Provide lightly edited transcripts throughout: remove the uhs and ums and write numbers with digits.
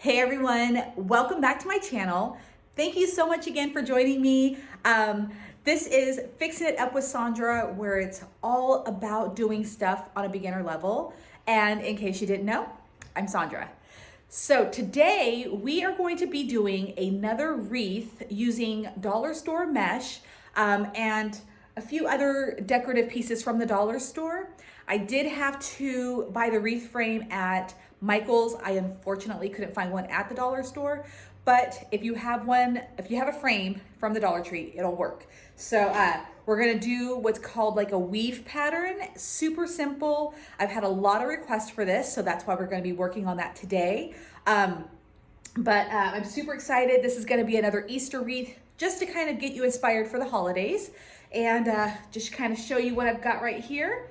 Hey everyone, welcome back to my channel. Thank you so much again for joining me. This is Fixing It Up with Sandra, where it's all about doing stuff on a beginner level. And in case you didn't know, I'm Sandra. So today we are going to be doing another wreath using dollar store mesh and a few other decorative pieces from the dollar store. I did have to buy the wreath frame at Michael's. I unfortunately couldn't find one at the dollar store, but if you have a frame from the Dollar Tree, it'll work. So we're gonna do what's called like a weave pattern, super simple. I've had a lot of requests for this, so that's why we're gonna be working on that today. I'm super excited. This is gonna be another Easter wreath, just to kind of get you inspired for the holidays and just kind of show you what I've got right here.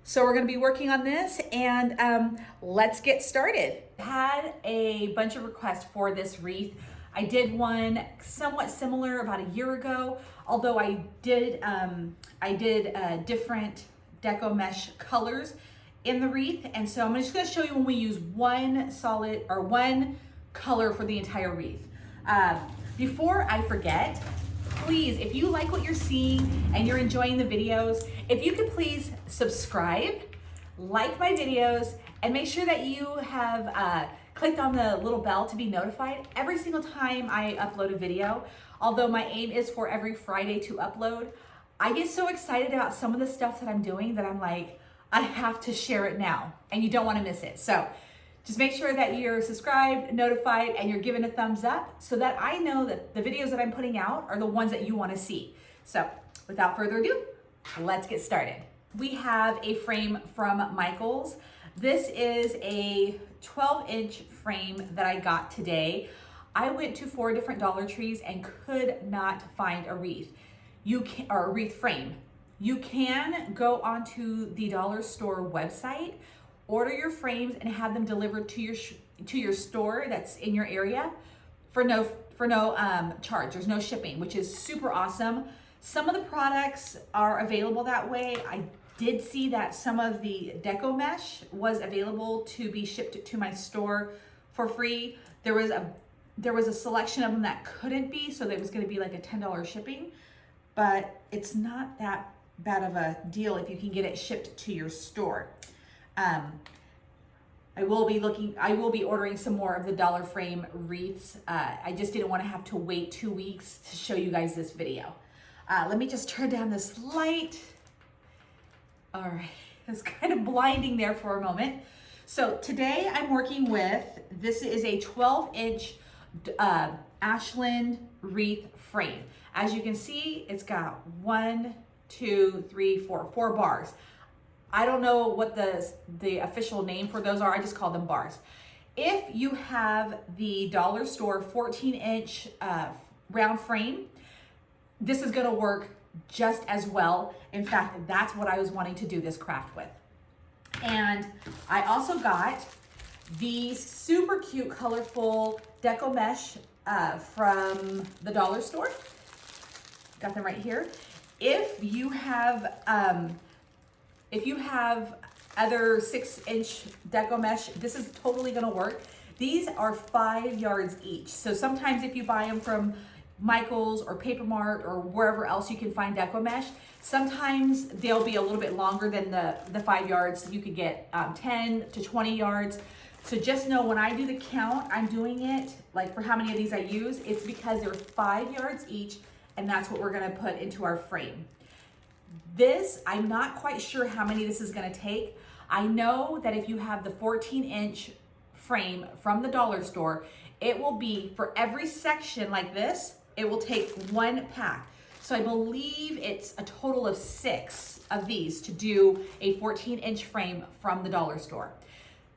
So we're gonna be working on this and let's get started. I had a bunch of requests for this wreath. I did one somewhat similar about a year ago, although I did different Deco mesh colors in the wreath. And so I'm just gonna show you when we use one color for the entire wreath. Before I forget, please, if you like what you're seeing and you're enjoying the videos, if you could please subscribe, like my videos, and make sure that you have clicked on the little bell to be notified every single time I upload a video. Although my aim is for every Friday to upload, I get so excited about some of the stuff that I'm doing that I'm like, I have to share it now, and you don't want to miss it. So just make sure that you're subscribed, notified, and you're giving a thumbs up so that I know that the videos that I'm putting out are the ones that you want to see. So without further ado, let's get started. We have a frame from Michael's. This is a 12-inch frame that I got today. I went to 4 different Dollar Trees and could not find a wreath. Or a wreath frame. You can go onto the dollar store website, order your frames, and have them delivered to your store that's in your area for no charge. There's no shipping, which is super awesome. Some of the products are available that way. I did see that some of the Deco mesh was available to be shipped to my store for free. There was a selection of them that couldn't be, so there was going to be like a $10 shipping, but it's not that bad of a deal if you can get it shipped to your store. I will be ordering some more of the dollar frame wreaths. I just didn't want to have to wait 2 weeks to show you guys this video. Let me just turn down this light. All right, it's kind of blinding there for a moment. So today I'm working with, this is a 12-inch Ashland wreath frame. As you can see, it's got 4 bars. I don't know what the official name for those are. I just call them bars. If you have the dollar store 14-inch round frame, this is gonna work just as well. In fact, that's what I was wanting to do this craft with. And I also got the super cute, colorful Deco mesh from the dollar store. Got them right here. If you have other 6-inch Deco mesh, this is totally gonna work. These are 5 yards each. So sometimes if you buy them from Michael's or Paper Mart or wherever else you can find Deco mesh, sometimes they'll be a little bit longer than the 5 yards. You could get 10 to 20 yards. So just know when I do the count, I'm doing it like for how many of these I use, it's because they're 5 yards each, and that's what we're gonna put into our frame. This, I'm not quite sure how many this is gonna take. I know that if you have the 14-inch frame from the dollar store, it will be, for every section like this, it will take 1 pack. So I believe it's a total of 6 of these to do a 14-inch frame from the dollar store.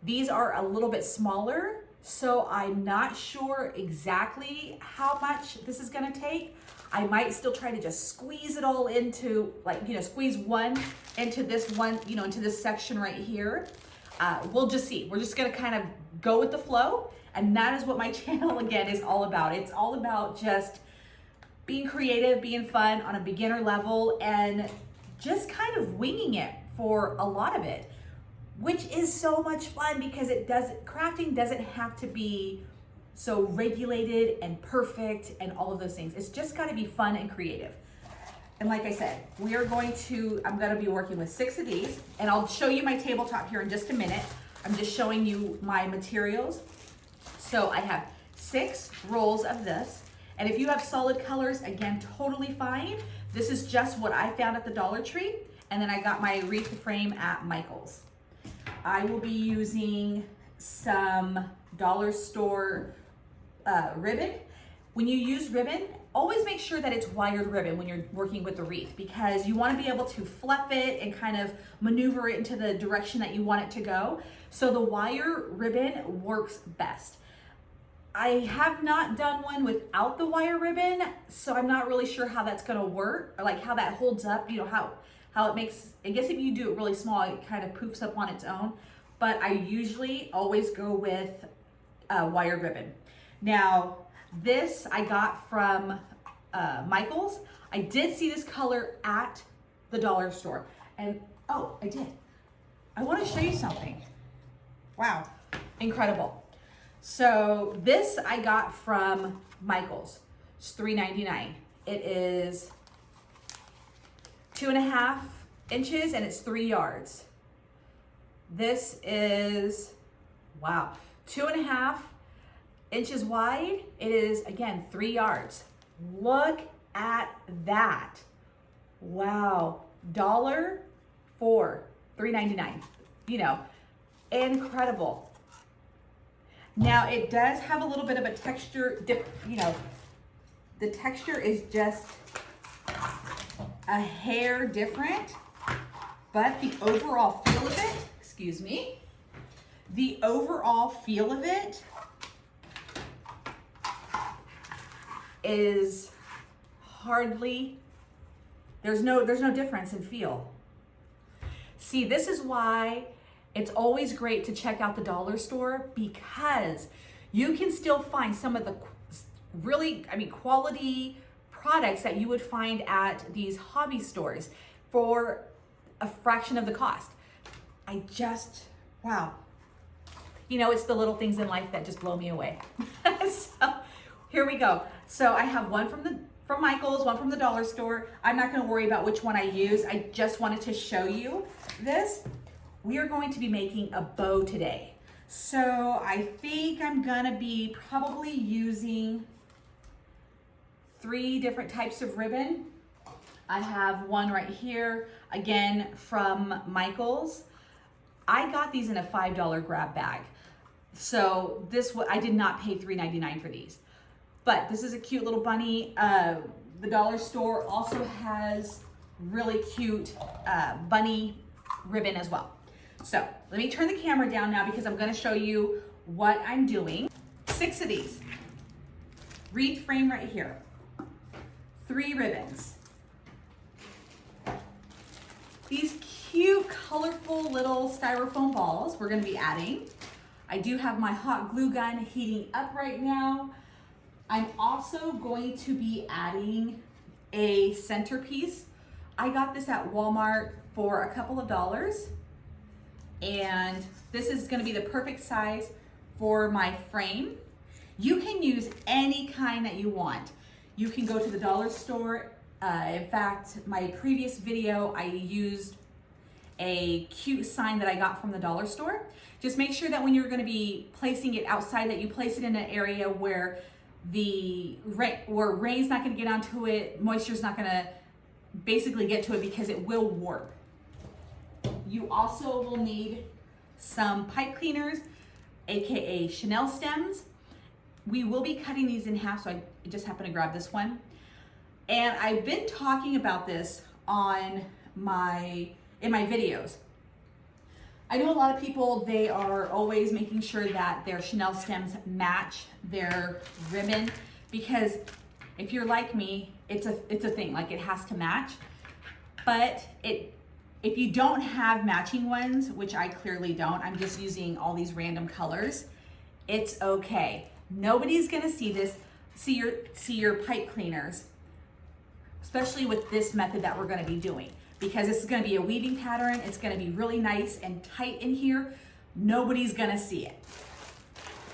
These are a little bit smaller, so I'm not sure exactly how much this is gonna take. I might still try to just squeeze it all into, squeeze one into this one, into this section right here. We'll just see. We're just gonna kind of go with the flow, and that is what my channel, again, is all about. It's all about just being creative, being fun on a beginner level, and just kind of winging it for a lot of it, which is so much fun because crafting doesn't have to be so regulated and perfect and all of those things. It's just gotta be fun and creative. And like I said, I'm gonna be working with 6 of these, and I'll show you my tabletop here in just a minute. I'm just showing you my materials. So I have 6 rolls of this, and if you have solid colors, again, totally fine. This is just what I found at the Dollar Tree, and then I got my wreath frame at Michael's. I will be using some dollar store ribbon. When you use ribbon, always make sure that it's wired ribbon when you're working with the wreath, because you want to be able to fluff it and kind of maneuver it into the direction that you want it to go. So the wire ribbon works best. I have not done one without the wire ribbon, so I'm not really sure how that's gonna work, or like how that holds up, you know, how it makes, I guess if you do it really small, it kind of poofs up on its own. But I usually always go with wire ribbon. Now, this I got from Michael's. I did see this color at the dollar store, and oh, I did. I want to show you something. Wow, incredible. So this I got from Michael's. It's $3.99. It is 2.5 inches and it's 3 yards. This is, wow, 2.5 inches wide. It is, again, 3 yards. Look at that. Wow. $1 for $3.99. You know, incredible. Now it does have a little bit of a texture, you know, the texture is just a hair different, but the overall feel of it, excuse me, the overall feel of it is hardly, there's no difference in feel. See, this is why it's always great to check out the dollar store, because you can still find some of the really, quality products that you would find at these hobby stores for a fraction of the cost. Wow. You know, it's the little things in life that just blow me away. So here we go. So I have one from Michael's, one from the dollar store. I'm not gonna worry about which one I use. I just wanted to show you this. We are going to be making a bow today. So I think I'm gonna be probably using 3 different types of ribbon. I have one right here, again, from Michael's. I got these in a $5 grab bag. So I did not pay $3.99 for these. But this is a cute little bunny. The dollar store also has really cute bunny ribbon as well. So let me turn the camera down now because I'm gonna show you what I'm doing. 6 of these. Wreath frame right here. 3 ribbons. These cute, colorful little styrofoam balls we're gonna be adding. I do have my hot glue gun heating up right now. I'm also going to be adding a centerpiece. I got this at Walmart for a couple of dollars. And this is gonna be the perfect size for my frame. You can use any kind that you want. You can go to the dollar store. In fact, my previous video, I used a cute sign that I got from the dollar store. Just make sure that when you're gonna be placing it outside, that you place it in an area where rain's not gonna get onto it, moisture's not gonna basically get to it, because it will warp. You also will need some pipe cleaners, AKA Chanel stems. We will be cutting these in half, so I just happened to grab this one. And I've been talking about this in my videos. I know a lot of people, they are always making sure that their Chanel stems match their ribbon, because if you're like me, it's a thing, like it has to match. But if you don't have matching ones, which I clearly don't, I'm just using all these random colors, it's okay. Nobody's gonna see this, see your pipe cleaners, especially with this method that we're gonna be doing, because this is gonna be a weaving pattern. It's gonna be really nice and tight in here. Nobody's gonna see it.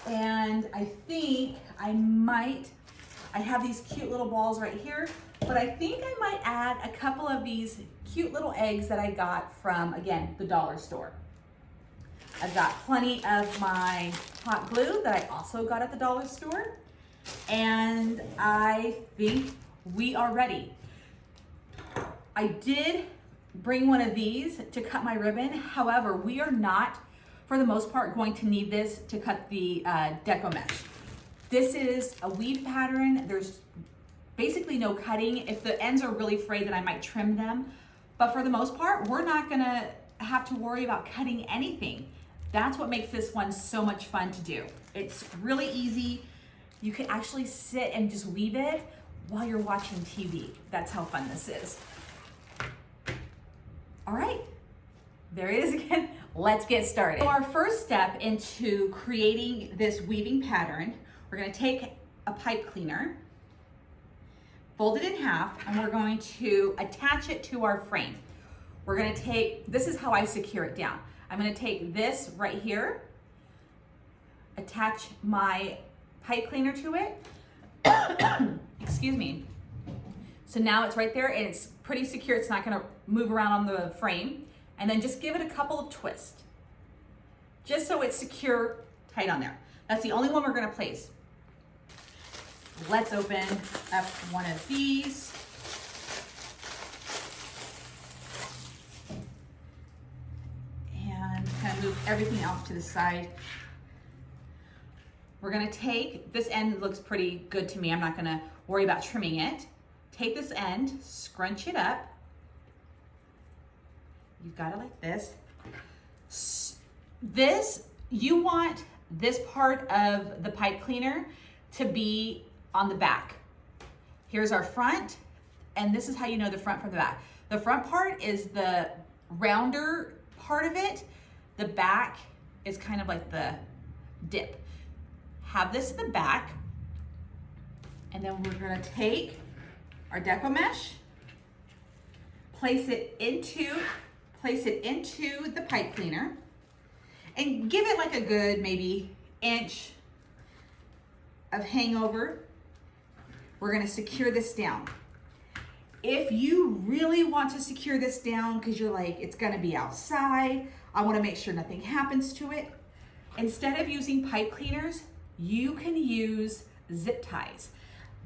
And I think I have these cute little balls right here, but I think I might add a couple of these cute little eggs that I got from, again, the dollar store. I've got plenty of my hot glue that I also got at the dollar store. And I think we are ready. I did bring one of these to cut my ribbon. However, we are not, for the most part, going to need this to cut the Deco mesh. This is a weave pattern. There's basically no cutting. If the ends are really frayed, then I might trim them. But for the most part, we're not gonna have to worry about cutting anything. That's what makes this one so much fun to do. It's really easy. You can actually sit and just weave it while you're watching TV. That's how fun this is. All right, there it is again. Let's get started. So our first step into creating this weaving pattern, we're gonna take a pipe cleaner, fold it in half, and we're going to attach it to our frame. We're gonna take, this is how I secure it down. I'm gonna take this right here, attach my pipe cleaner to it. Excuse me. So now it's right there and it's pretty secure. It's not gonna move around on the frame. And then just give it a couple of twists, just so it's secure, tight on there. That's the only one we're gonna place. Let's open up one of these. And kind of move everything else to the side. We're gonna take, this end looks pretty good to me. I'm not gonna worry about trimming it. Take this end, scrunch it up. You've got it like this. You want this part of the pipe cleaner to be on the back. Here's our front, and this is how you know the front from the back. The front part is the rounder part of it. The back is kind of like the dip. Have this in the back, and then we're gonna take our Deco mesh, place it into the pipe cleaner, and give it like a good maybe inch of hangover. We're gonna secure this down. If you really want to secure this down because you're like, it's gonna be outside, I wanna make sure nothing happens to it, instead of using pipe cleaners, you can use zip ties.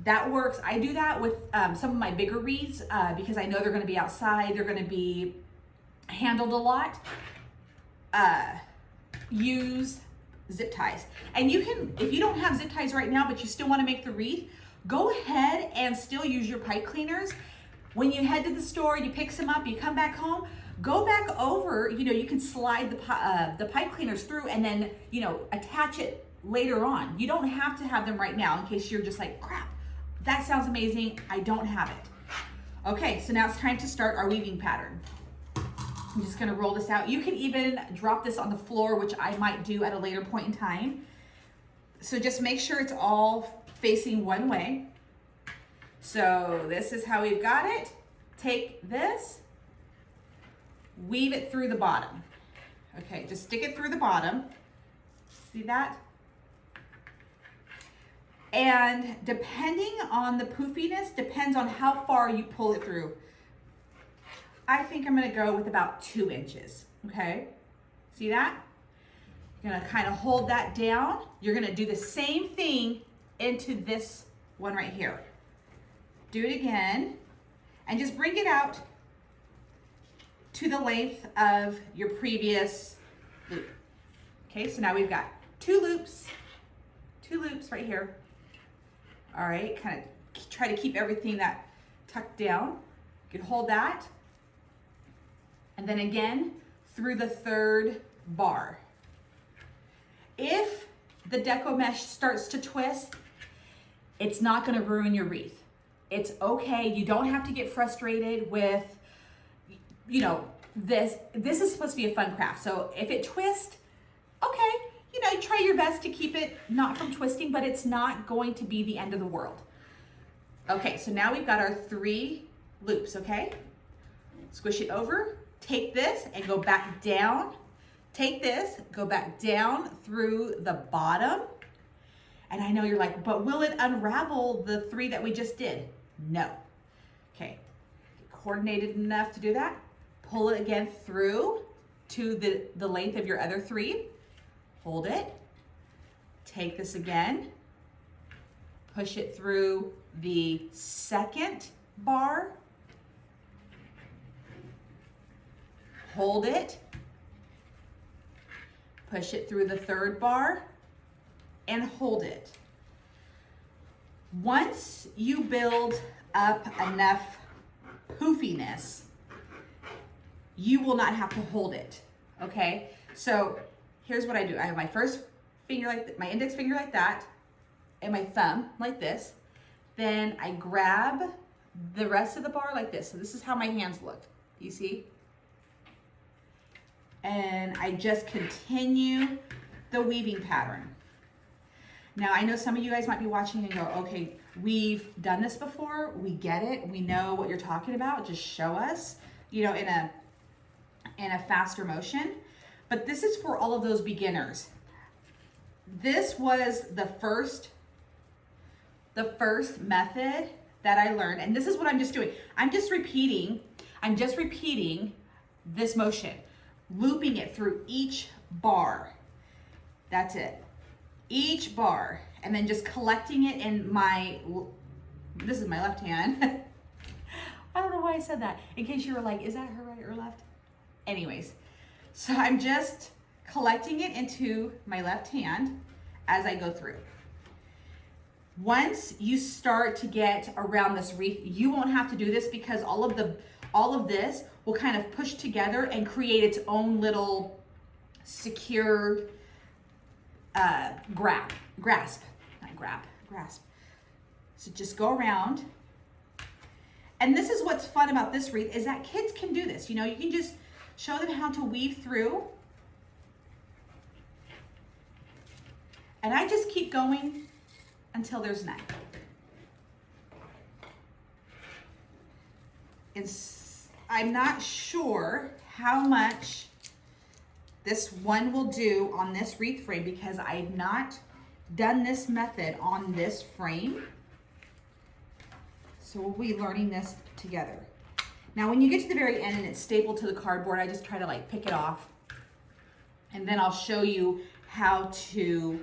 That works. I do that with some of my bigger wreaths because I know they're gonna be outside, they're gonna be handled a lot. Use zip ties. And you can, if you don't have zip ties right now, but you still wanna make the wreath, go ahead and still use your pipe cleaners. When you head to the store, you pick some up, you come back home, go back over, you can slide the pipe cleaners through and then, attach it later on. You don't have to have them right now in case you're just like, crap, that sounds amazing, I don't have it. Okay, so now it's time to start our weaving pattern. I'm just gonna roll this out. You can even drop this on the floor, which I might do at a later point in time. So just make sure it's all facing one way. So this is how we've got it. Take this, weave it through the bottom. Okay, just stick it through the bottom. See that? And depending on the poofiness, depends on how far you pull it through. I think I'm gonna go with about 2 inches, okay? See that? You're gonna kind of hold that down. You're gonna do the same thing into this one right here. Do it again, and just bring it out to the length of your previous loop. Okay, so now we've got 2 loops right here. All right, kind of try to keep everything that tucked down. You can hold that. And then again, through the 3rd bar. If the Deco mesh starts to twist, it's not gonna ruin your wreath. It's okay, you don't have to get frustrated with, this is supposed to be a fun craft. So if it twists, okay, you try your best to keep it not from twisting, but it's not going to be the end of the world. Okay, so now we've got our 3 loops, okay? Squish it over, take this and go back down. Take this, go back down through the bottom And I know you're like, but will it unravel the 3 that we just did? No. Okay, coordinated enough to do that. Pull it again through to the length of your other 3. Hold it. Take this again. Push it through the second bar. Hold it. Push it through the third bar and hold it. Once you build up enough poofiness, you will not have to hold it, okay? So here's what I do. I have my first finger my index finger like that, and my thumb like this. Then I grab the rest of the bar like this. So this is how my hands look, you see? And I just continue the weaving pattern. Now, I know some of you guys might be watching and go, okay, we've done this before, we get it, we know what you're talking about, just show us, you know, in a faster motion. But this is for all of those beginners. This was the first method that I learned, and this is what I'm just doing. I'm just repeating this motion, looping it through each bar. That's it. Each bar, and then just collecting it in this is my left hand. I don't know why I said that, in case you were like, is that her right or left? Anyways, so I'm just collecting it into my left hand as I go through. Once you start to get around this wreath, you won't have to do this because all of this will kind of push together and create its own little secure grasp. So just go around. And this is what's fun about this wreath, is that kids can do this. You know, you can just show them how to weave through. And I just keep going until there's none. I'm not sure how much this one will do on this wreath frame because I've not done this method on this frame. So we'll be learning this together. Now, when you get to the very end and it's stapled to the cardboard, I just try to like pick it off. And then I'll show you how to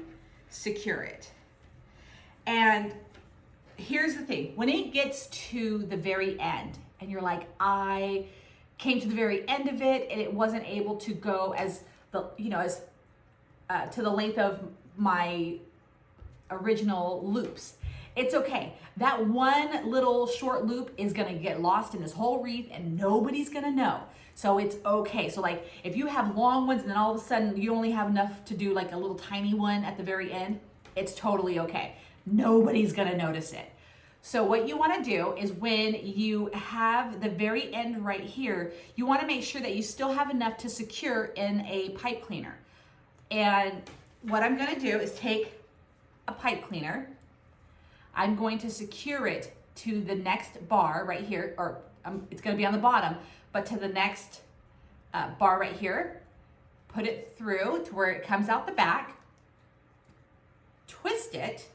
secure it. And here's the thing, when it gets to the very end and you're like, I came to the very end of it and it wasn't able to go to the length of my original loops, it's okay. That one little short loop is gonna get lost in this whole wreath and nobody's gonna know. So it's okay. So like if you have long ones and then all of a sudden you only have enough to do like a little tiny one at the very end, it's totally okay. Nobody's gonna notice it. So what you wanna do is when you have the very end right here, you wanna make sure that you still have enough to secure in a pipe cleaner. And what I'm gonna do is take a pipe cleaner, I'm going to secure it to the next bar right here, or it's gonna be on the bottom, but to the next bar right here, put it through to where it comes out the back, twist it.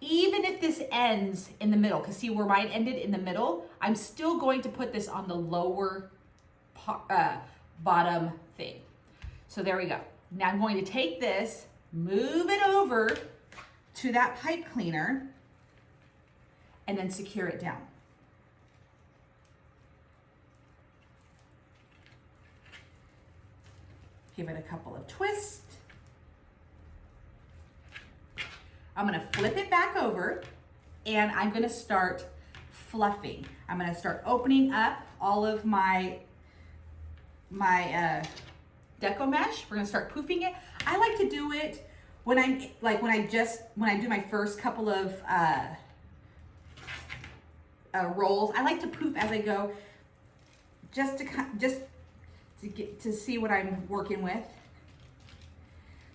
Even if this ends in the middle, because see where mine ended in the middle, I'm still going to put this on the lower bottom thing. So there we go. Now I'm going to take this, move it over to that pipe cleaner, and then secure it down. Give it a couple of twists. I'm gonna flip it back over and I'm gonna start fluffing. I'm gonna start opening up all of my Deco mesh. We're gonna start poofing it. I like to do it when when I do my first couple of rolls. I like to poof as I go, just to see what I'm working with.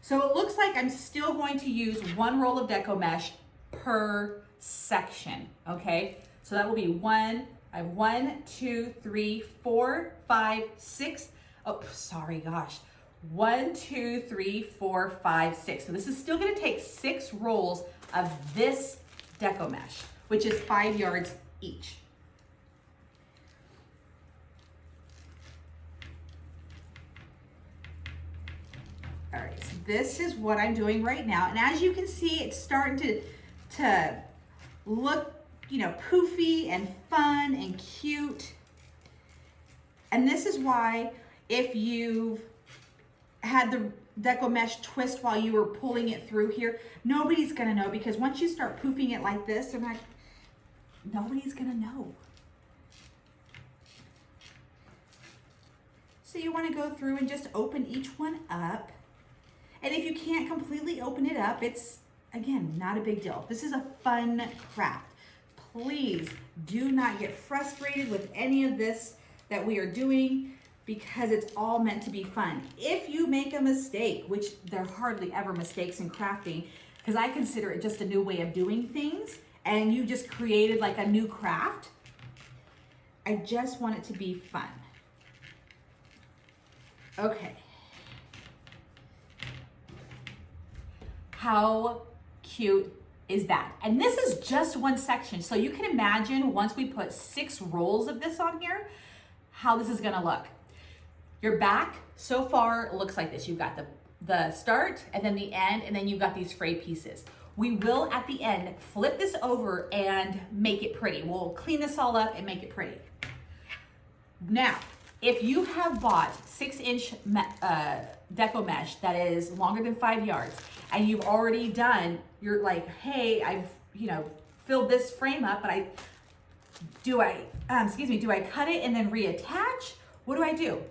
So it looks like I'm still going to use one roll of Deco mesh per section, okay? So that will be I have 1, 2, 3, 4, 5, 6. Oh, sorry, gosh. 1, 2, 3, 4, 5, 6. So this is still gonna take 6 rolls of this Deco mesh, which is 5 yards each. All right, so this is what I'm doing right now. And as you can see, it's starting to look, you know, poofy and fun and cute. And this is why if you've had the Deco mesh twist while you were pulling it through here, nobody's gonna know, because once you start poofing it like this, they're not, nobody's gonna know. So you wanna go through and just open each one up. And if you can't completely open it up, it's, again, not a big deal. This is a fun craft. Please do not get frustrated with any of this that we are doing, because it's all meant to be fun. If you make a mistake, which there are hardly ever mistakes in crafting, because I consider it just a new way of doing things, and you just created like a new craft, I just want it to be fun. Okay. How cute is that? And this is just one section. So you can imagine once we put 6 rolls of this on here, how this is gonna look. Your back so far looks like this. You've got the start and then the end, and then you've got these frayed pieces. We will at the end flip this over and make it pretty. We'll clean this all up and make it pretty. Now, if you have bought 6-inch Deco mesh that is longer than 5 yards, and you've already done, you're like, hey, I've, you know, filled this frame up, but do I cut it and then reattach? What do I do?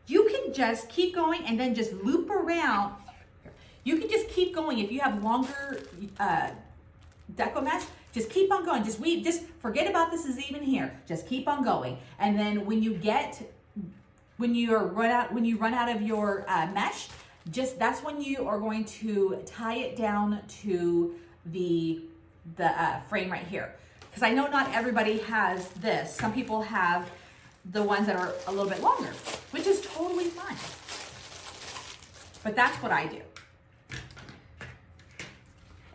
You can just keep going and then just loop around. You can just keep going. If you have longer Deco mesh, just keep on going. Just forget about this is even here. Just keep on going. And then when you run out of your mesh, that's when you are going to tie it down to the frame right here. Because I know not everybody has this. Some people have the ones that are a little bit longer, which is totally fine. But that's what I do.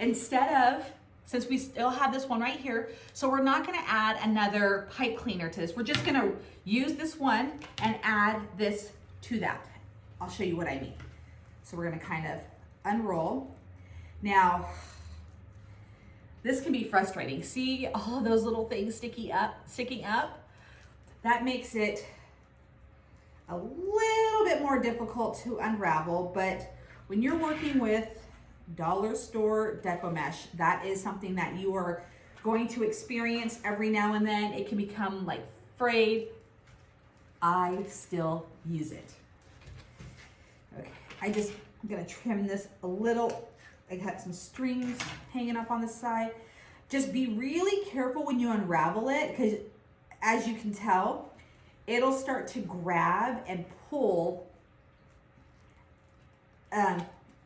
Instead of, since we still have this one right here, so we're not gonna add another pipe cleaner to this. We're just gonna use this one and add this to that. I'll show you what I mean. So we're gonna kind of unroll. Now, this can be frustrating. See all those little things sticking up? That makes it a little bit more difficult to unravel, but when you're working with dollar store Deco mesh, that is something that you are going to experience every now and then. It can become like frayed. I still use it. Okay, I'm gonna trim this a little. I got some strings hanging up on the side. Just be really careful when you unravel it, because as you can tell, it'll start to grab and pull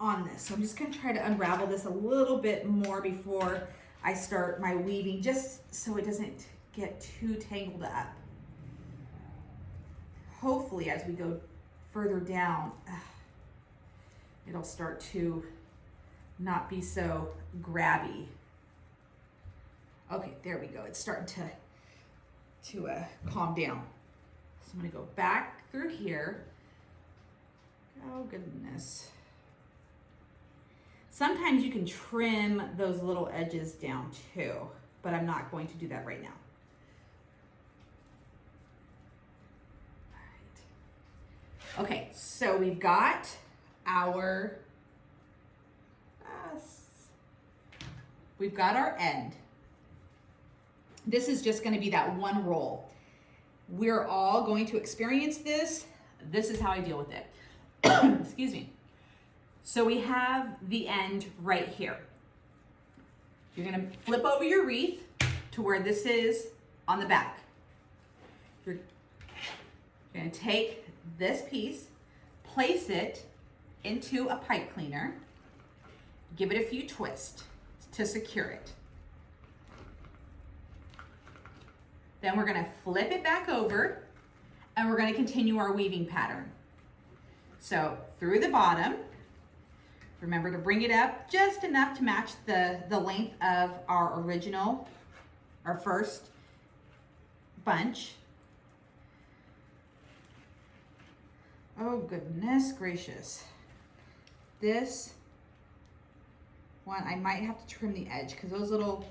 on this. So I'm just gonna try to unravel this a little bit more before I start my weaving, just so it doesn't get too tangled up. Hopefully as we go further down, it'll start to not be so grabby. Okay, there we go. It's starting to calm down. So I'm gonna go back through here. Oh goodness. Sometimes you can trim those little edges down too, but I'm not going to do that right now. All right. Okay, so we've got our end. This is just going to be that one roll. We're all going to experience this. This is how I deal with it. Excuse me. So we have the end right here. You're going to flip over your wreath to where this is on the back. You're going to take this piece, place it into a pipe cleaner, give it a few twists to secure it. Then we're gonna flip it back over and we're gonna continue our weaving pattern. So through the bottom, Remember to bring it up just enough to match the length of our original, our first bunch. Oh goodness gracious. This one, I might have to trim the edge because those little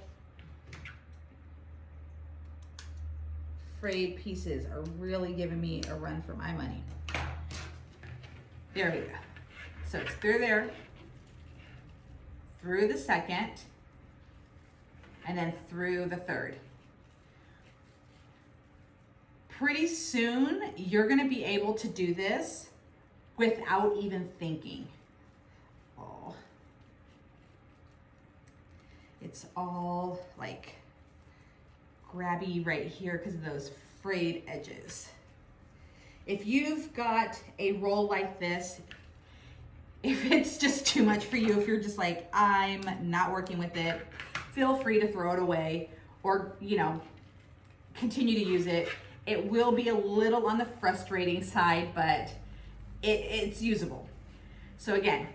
frayed pieces are really giving me a run for my money. There we go. So it's through there, through the second, and then through the third. Pretty soon, you're gonna be able to do this without even thinking. Oh, it's all like grabby right here because of those frayed edges. If you've got a roll like this, if it's just too much for you, if you're just like, I'm not working with it, feel free to throw it away or, you know, continue to use it. It will be a little on the frustrating side, but it's usable. So again,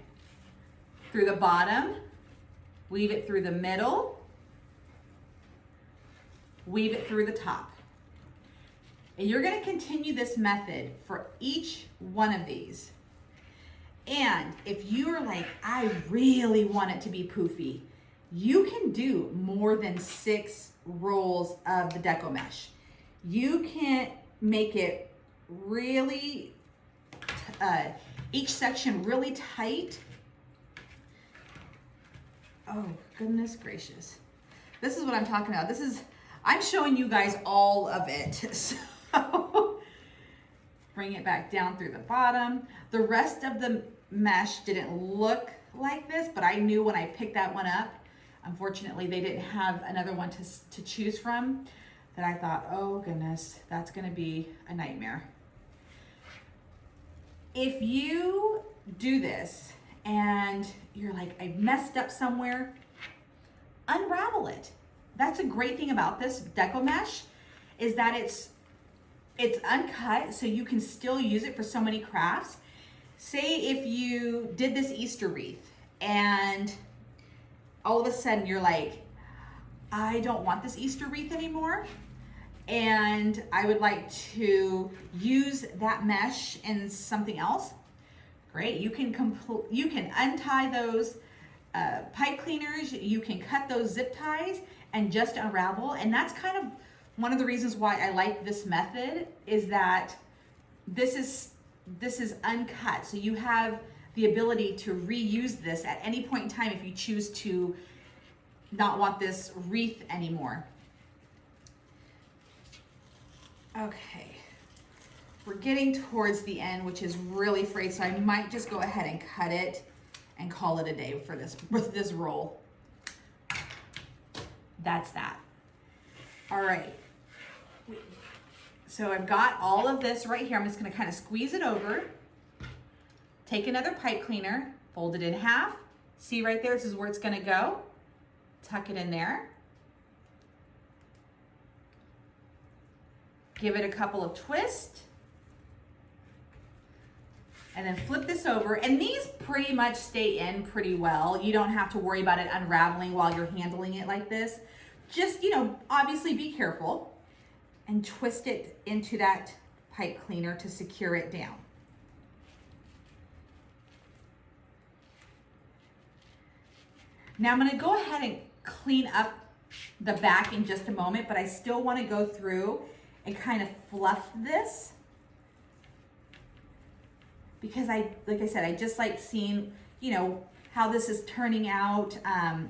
through the bottom, weave it through the middle, weave it through the top. And you're gonna continue this method for each one of these. And if you're like, I really want it to be poofy, you can do more than 6 rolls of the Deco mesh. You can make it really, each section really tight. Oh, goodness gracious. This is what I'm talking about. I'm showing you guys all of it. So bring it back down through the bottom. The rest of the mesh didn't look like this, but I knew when I picked that one up, unfortunately they didn't have another one to choose from, that I thought, oh goodness, that's gonna be a nightmare. If you do this and you're like, I messed up somewhere, unravel it. That's a great thing about this Deco mesh, is that it's uncut, so you can still use it for so many crafts. Say if you did this Easter wreath and all of a sudden you're like, I don't want this Easter wreath anymore, and I would like to use that mesh in something else. Great, you can untie those pipe cleaners, you can cut those zip ties and just unravel. And that's kind of one of the reasons why I like this method, is that this is uncut. So you have the ability to reuse this at any point in time if you choose to not want this wreath anymore. Okay, we're getting towards the end, which is really frayed, so I might just go ahead and cut it and call it a day for this roll. That's that. All right. So I've got all of this right here. I'm just gonna kind of squeeze it over, take another pipe cleaner, fold it in half. See right there, this is where it's gonna go. Tuck it in there. Give it a couple of twists. And then flip this over. And these pretty much stay in pretty well. You don't have to worry about it unraveling while you're handling it like this. Just, you know, obviously be careful and twist it into that pipe cleaner to secure it down. Now I'm gonna go ahead and clean up the back in just a moment, but I still wanna go through and kind of fluff this, because like I said, I just like seeing, you know, how this is turning out.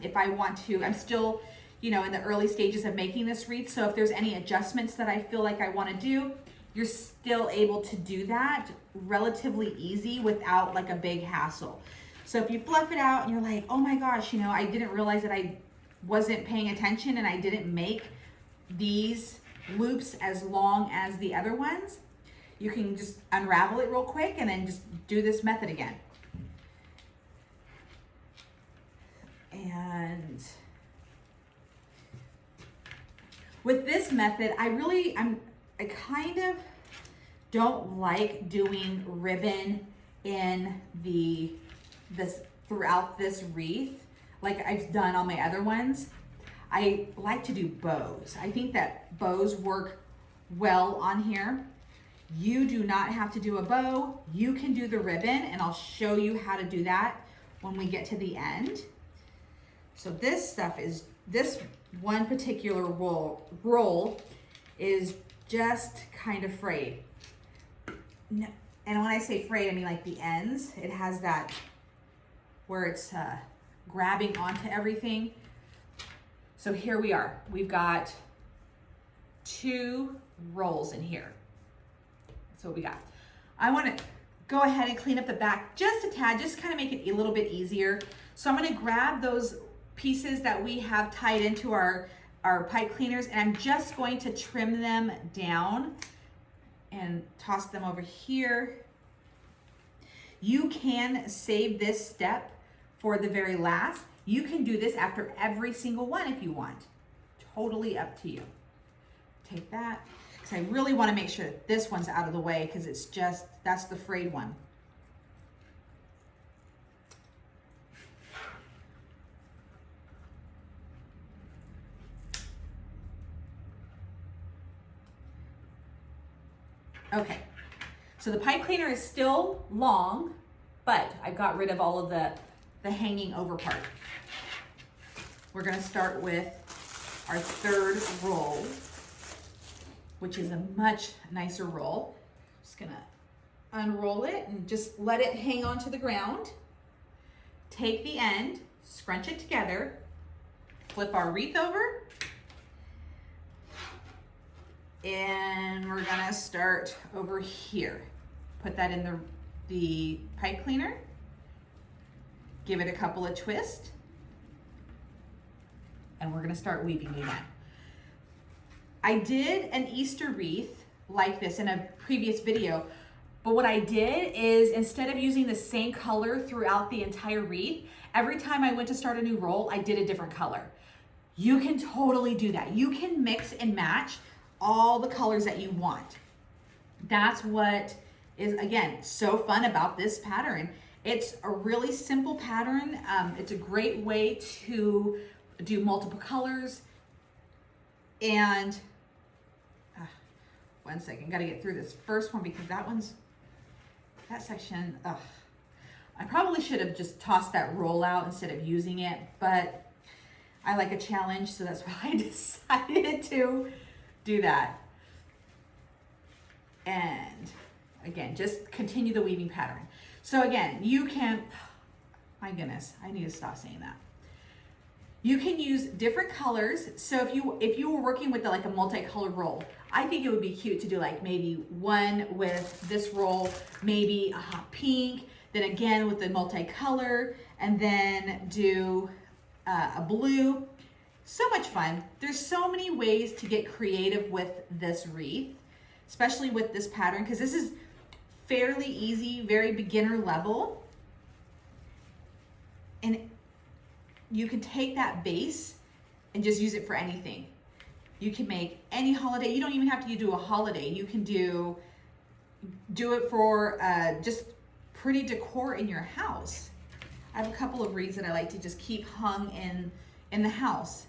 If I want to, I'm still, you know, in the early stages of making this wreath. So if there's any adjustments that I feel like I want to do, you're still able to do that relatively easy without like a big hassle. So if you fluff it out and you're like, oh my gosh, you know, I didn't realize that I wasn't paying attention and I didn't make these loops as long as the other ones, you can just unravel it real quick and then just do this method again. And with this method, I kind of don't like doing ribbon in this throughout this wreath, like I've done on my other ones. I like to do bows. I think that bows work well on here. You do not have to do a bow. You can do the ribbon, and I'll show you how to do that when we get to the end. So this stuff is, this one particular roll is just kind of frayed. And when I say frayed, I mean like the ends. It has that where it's grabbing onto everything. So here we are. We've got 2 rolls in here. That's what we got. I want to go ahead and clean up the back just a tad, just kind of make it a little bit easier. So I'm going to grab those pieces that we have tied into our pipe cleaners, and I'm just going to trim them down and toss them over here. You can save this step for the very last. You can do this after every single one if you want. Totally up to you. Take that, because I really want to make sure that this one's out of the way, because it's just, that's the frayed one. Okay, so the pipe cleaner is still long, but I've got rid of all of the hanging over part. We're gonna start with our 3rd roll, which is a much nicer roll. Just gonna unroll it and just let it hang onto the ground. Take the end, scrunch it together, flip our wreath over, and we're gonna start over here. Put that in the pipe cleaner, give it a couple of twists, and we're gonna start weaving again. I did an Easter wreath like this in a previous video, but what I did is, instead of using the same color throughout the entire wreath, every time I went to start a new roll, I did a different color. You can totally do that. You can mix and match all the colors that you want. That's what is, again, so fun about this pattern. It's a really simple pattern. It's a great way to do multiple colors. And one second, gotta get through this first one, because that section, I probably should have just tossed that roll out instead of using it, but I like a challenge, so that's why I decided to do that. And again, just continue the weaving pattern. So again, you can, my goodness, I need to stop saying that. You can use different colors. So if you were working with like a multicolored roll, I think it would be cute to do like maybe one with this roll, maybe a hot pink, then again with the multicolor, and then do a blue. So much fun. There's so many ways to get creative with this wreath, especially with this pattern, because this is fairly easy, very beginner level. And you can take that base and just use it for anything. You can make any holiday. You don't even have to do a holiday. You can do it for just pretty decor in your house. I have a couple of wreaths that I like to just keep hung in the house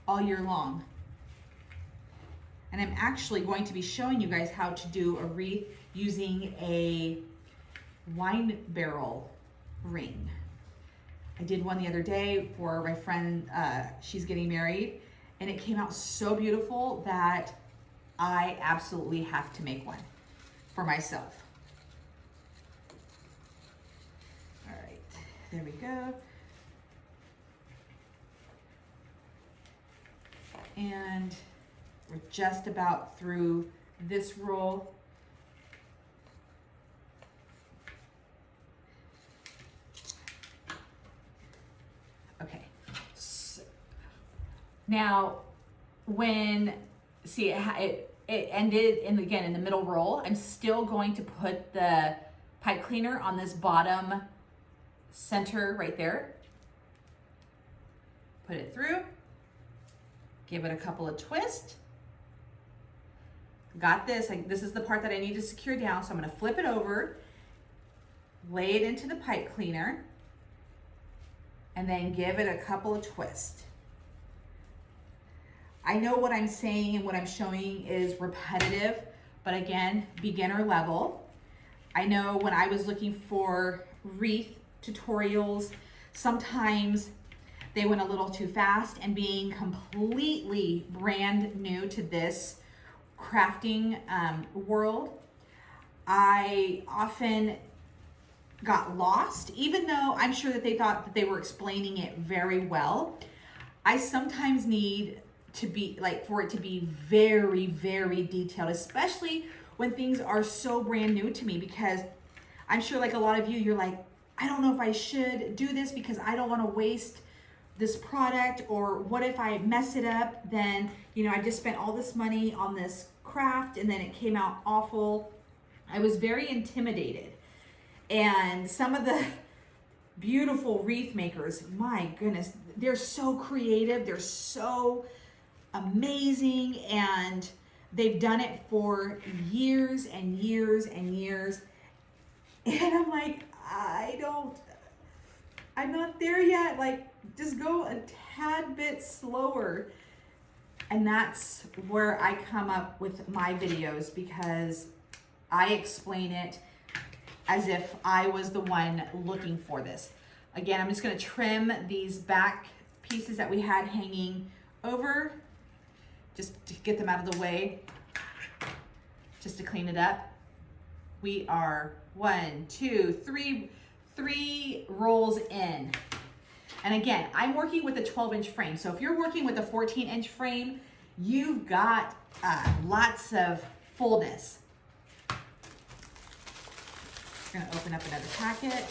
all year long. And I'm actually going to be showing you guys how to do a wreath using a wine barrel ring. I did one the other day for my friend, she's getting married, and it came out so beautiful that I absolutely have to make one for myself. All right, there we go. And we're just about through this roll. Okay, so now when, see it ended again in the middle roll, I'm still going to put the pipe cleaner on this bottom center right there. Put it through. Give it a couple of twists. Got this, this is the part that I need to secure down, so I'm gonna flip it over, lay it into the pipe cleaner, and then give it a couple of twists. I know what I'm saying and what I'm showing is repetitive, but again, beginner level. I know when I was looking for wreath tutorials, sometimes they went a little too fast, and being completely brand new to this crafting world, I often got lost, even though I'm sure that they thought that they were explaining it very well. I sometimes need to be for it to be very, very detailed, especially when things are so brand new to me, because I'm sure like a lot of you, you're like, I don't know if I should do this because I don't want to waste this product, or what if I mess it up, then, you know, I just spent all this money on this craft and then it came out awful. I was very intimidated. And some of the beautiful wreath makers, my goodness, they're so creative, they're so amazing, and they've done it for years and years and years. And I'm like, I'm not there yet. Like, just go a tad bit slower. And that's where I come up with my videos, because I explain it as if I was the one looking for this. Again, I'm just gonna trim these back pieces that we had hanging over, just to get them out of the way, just to clean it up. We are 1, 2, 3 rolls in. And again, I'm working with a 12-inch frame. So if you're working with a 14-inch frame, you've got lots of fullness. I'm gonna open up another packet.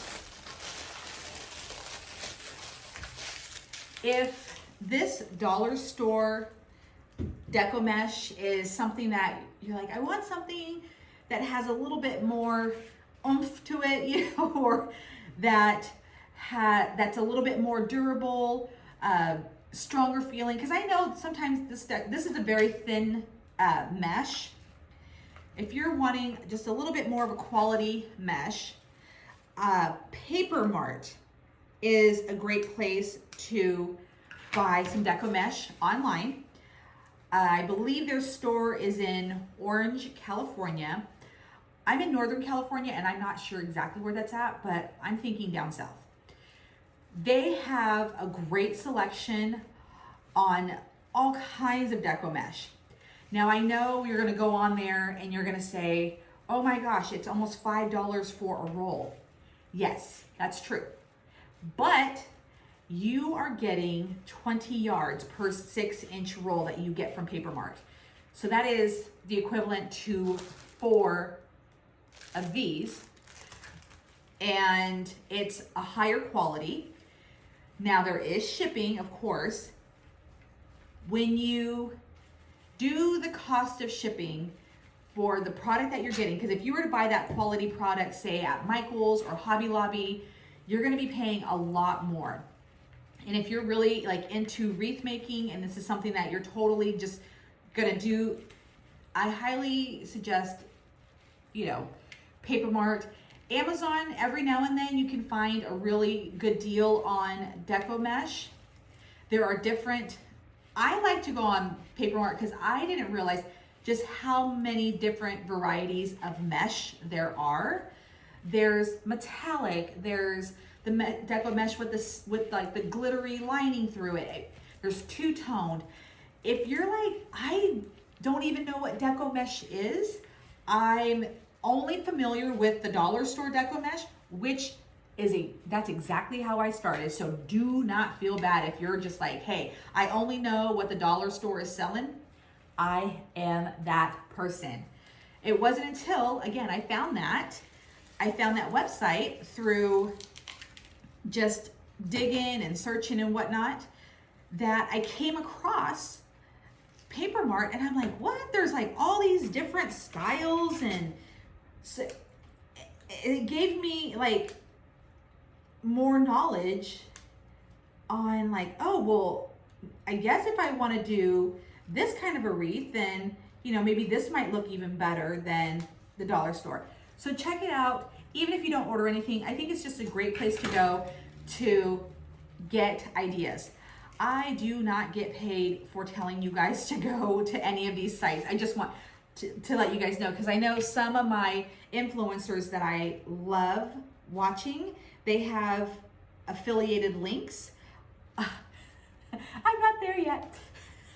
If this dollar store Deco mesh is something that you're like, I want something that has a little bit more oomph to it, you know, or that's a little bit more durable, stronger feeling. Because I know sometimes this is a very thin mesh. If you're wanting just a little bit more of a quality mesh, Paper Mart is a great place to buy some Deco mesh online. I believe their store is in Orange, California. I'm in Northern California, and I'm not sure exactly where that's at, but I'm thinking down south. They have a great selection on all kinds of Deco mesh. Now, I know you're gonna go on there and you're gonna say, oh my gosh, it's almost $5 for a roll. Yes, that's true. But you are getting 20 yards per 6-inch roll that you get from Paper Mart. So that is the equivalent to 4 of these, and it's a higher quality. Now, there is shipping, of course. When you do the cost of shipping for the product that you're getting, because if you were to buy that quality product, say at Michael's or Hobby Lobby, you're gonna be paying a lot more. And if you're really like into wreath making and this is something that you're totally just gonna do, I highly suggest, you know, Paper Mart. Amazon, every now and then you can find a really good deal on Deco mesh. There are different, I like to go on Paper Mart because I didn't realize just how many different varieties of mesh there are. There's metallic, there's the Deco mesh with like the glittery lining through it. There's two-toned. If you're like, I don't even know what Deco mesh is, I'm only familiar with the dollar store Deco mesh, which is that's exactly how I started. So do not feel bad if you're just like, hey, I only know what the dollar store is selling. I am that person. It wasn't until, again, I found that website through just digging and searching and whatnot, that I came across Paper Mart, and I'm like, what? There's like all these different styles, and so it gave me like more knowledge on like, oh, well, I guess if I want to do this kind of a wreath, then, you know, maybe this might look even better than the dollar store. So check it out. Even if you don't order anything, I think it's just a great place to go to get ideas. I do not get paid for telling you guys to go to any of these sites. I just want to let you guys know, because I know some of my influencers that I love watching, they have affiliated links. I'm not there yet.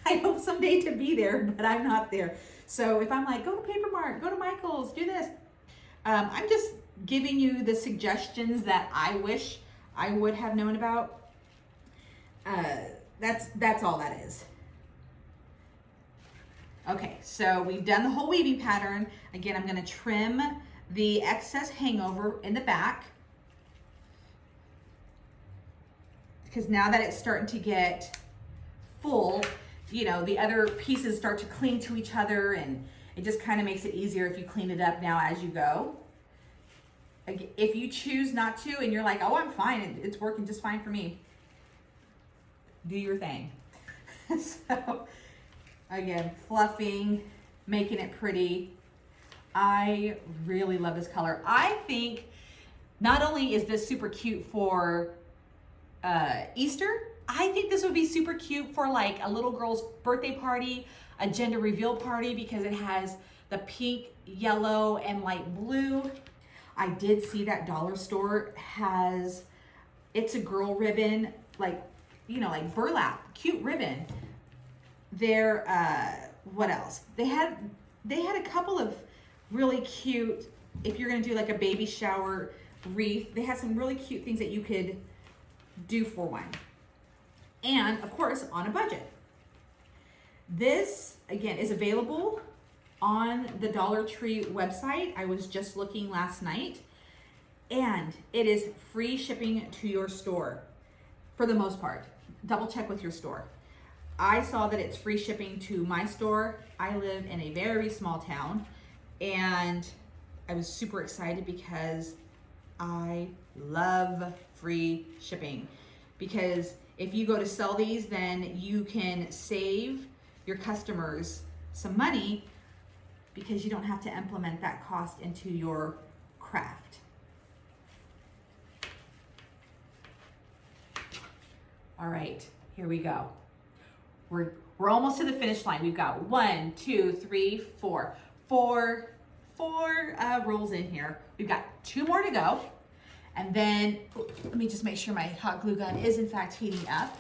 I hope someday to be there, but I'm not there. So if I'm like, go to Paper Mart, go to Michael's, do this. I'm just giving you the suggestions that I wish I would have known about. That's all that is. Okay, so we've done the whole weaving pattern. Again, I'm gonna trim the excess hangover in the back, because now that it's starting to get full, you know, the other pieces start to cling to each other, and it just kind of makes it easier if you clean it up now as you go. If you choose not to and you're like, oh, I'm fine, it's working just fine for me, do your thing. So again, fluffing, making it pretty. I really love this color. I think not only is this super cute for Easter, I think this would be super cute for like a little girl's birthday party, a gender reveal party, because it has the pink, yellow, and light blue. I did see that dollar store has, it's a girl ribbon, like, you know, like burlap, cute ribbon. They're, what else? They had a couple of really cute, if you're gonna do like a baby shower wreath, they had some really cute things that you could do for one. And of course, on a budget. This, again, is available on the Dollar Tree website. I was just looking last night, and it is free shipping to your store for the most part. Double check with your store. I saw that it's free shipping to my store. I live in a very small town, and I was super excited because I love free shipping. Because if you go to sell these, then you can save your customers some money, because you don't have to implement that cost into your craft. All right, here we go. We're almost to the finish line. We've got 1, 2, 3, 4. Four rolls in here. We've got 2 more to go. And then, let me just make sure my hot glue gun is in fact heating up.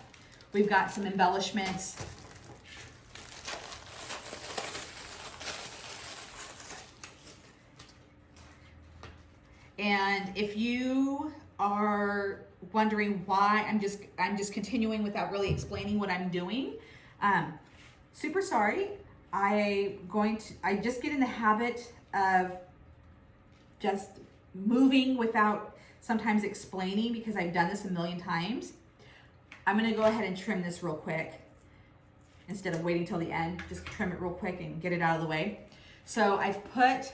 We've got some embellishments. And if you are wondering why I'm just continuing without really explaining what I'm doing, super sorry. I just get in the habit of just moving without sometimes explaining, because I've done this a million times. I'm gonna go ahead and trim this real quick instead of waiting till the end. Just trim it real quick and get it out of the way. So I've put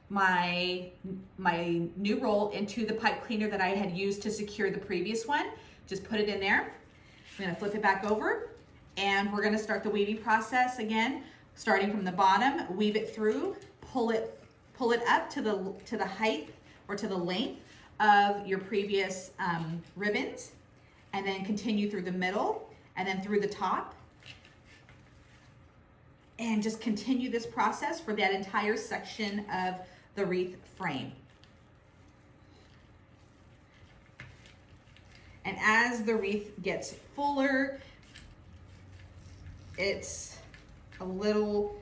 my new roll into the pipe cleaner that I had used to secure the previous one. Just put it in there. I'm gonna flip it back over, and we're gonna start the weaving process again, starting from the bottom, weave it through, pull it up to the height or to the length of your previous ribbons, and then continue through the middle and then through the top, and just continue this process for that entire section of the wreath frame. And as the wreath gets fuller, it's a little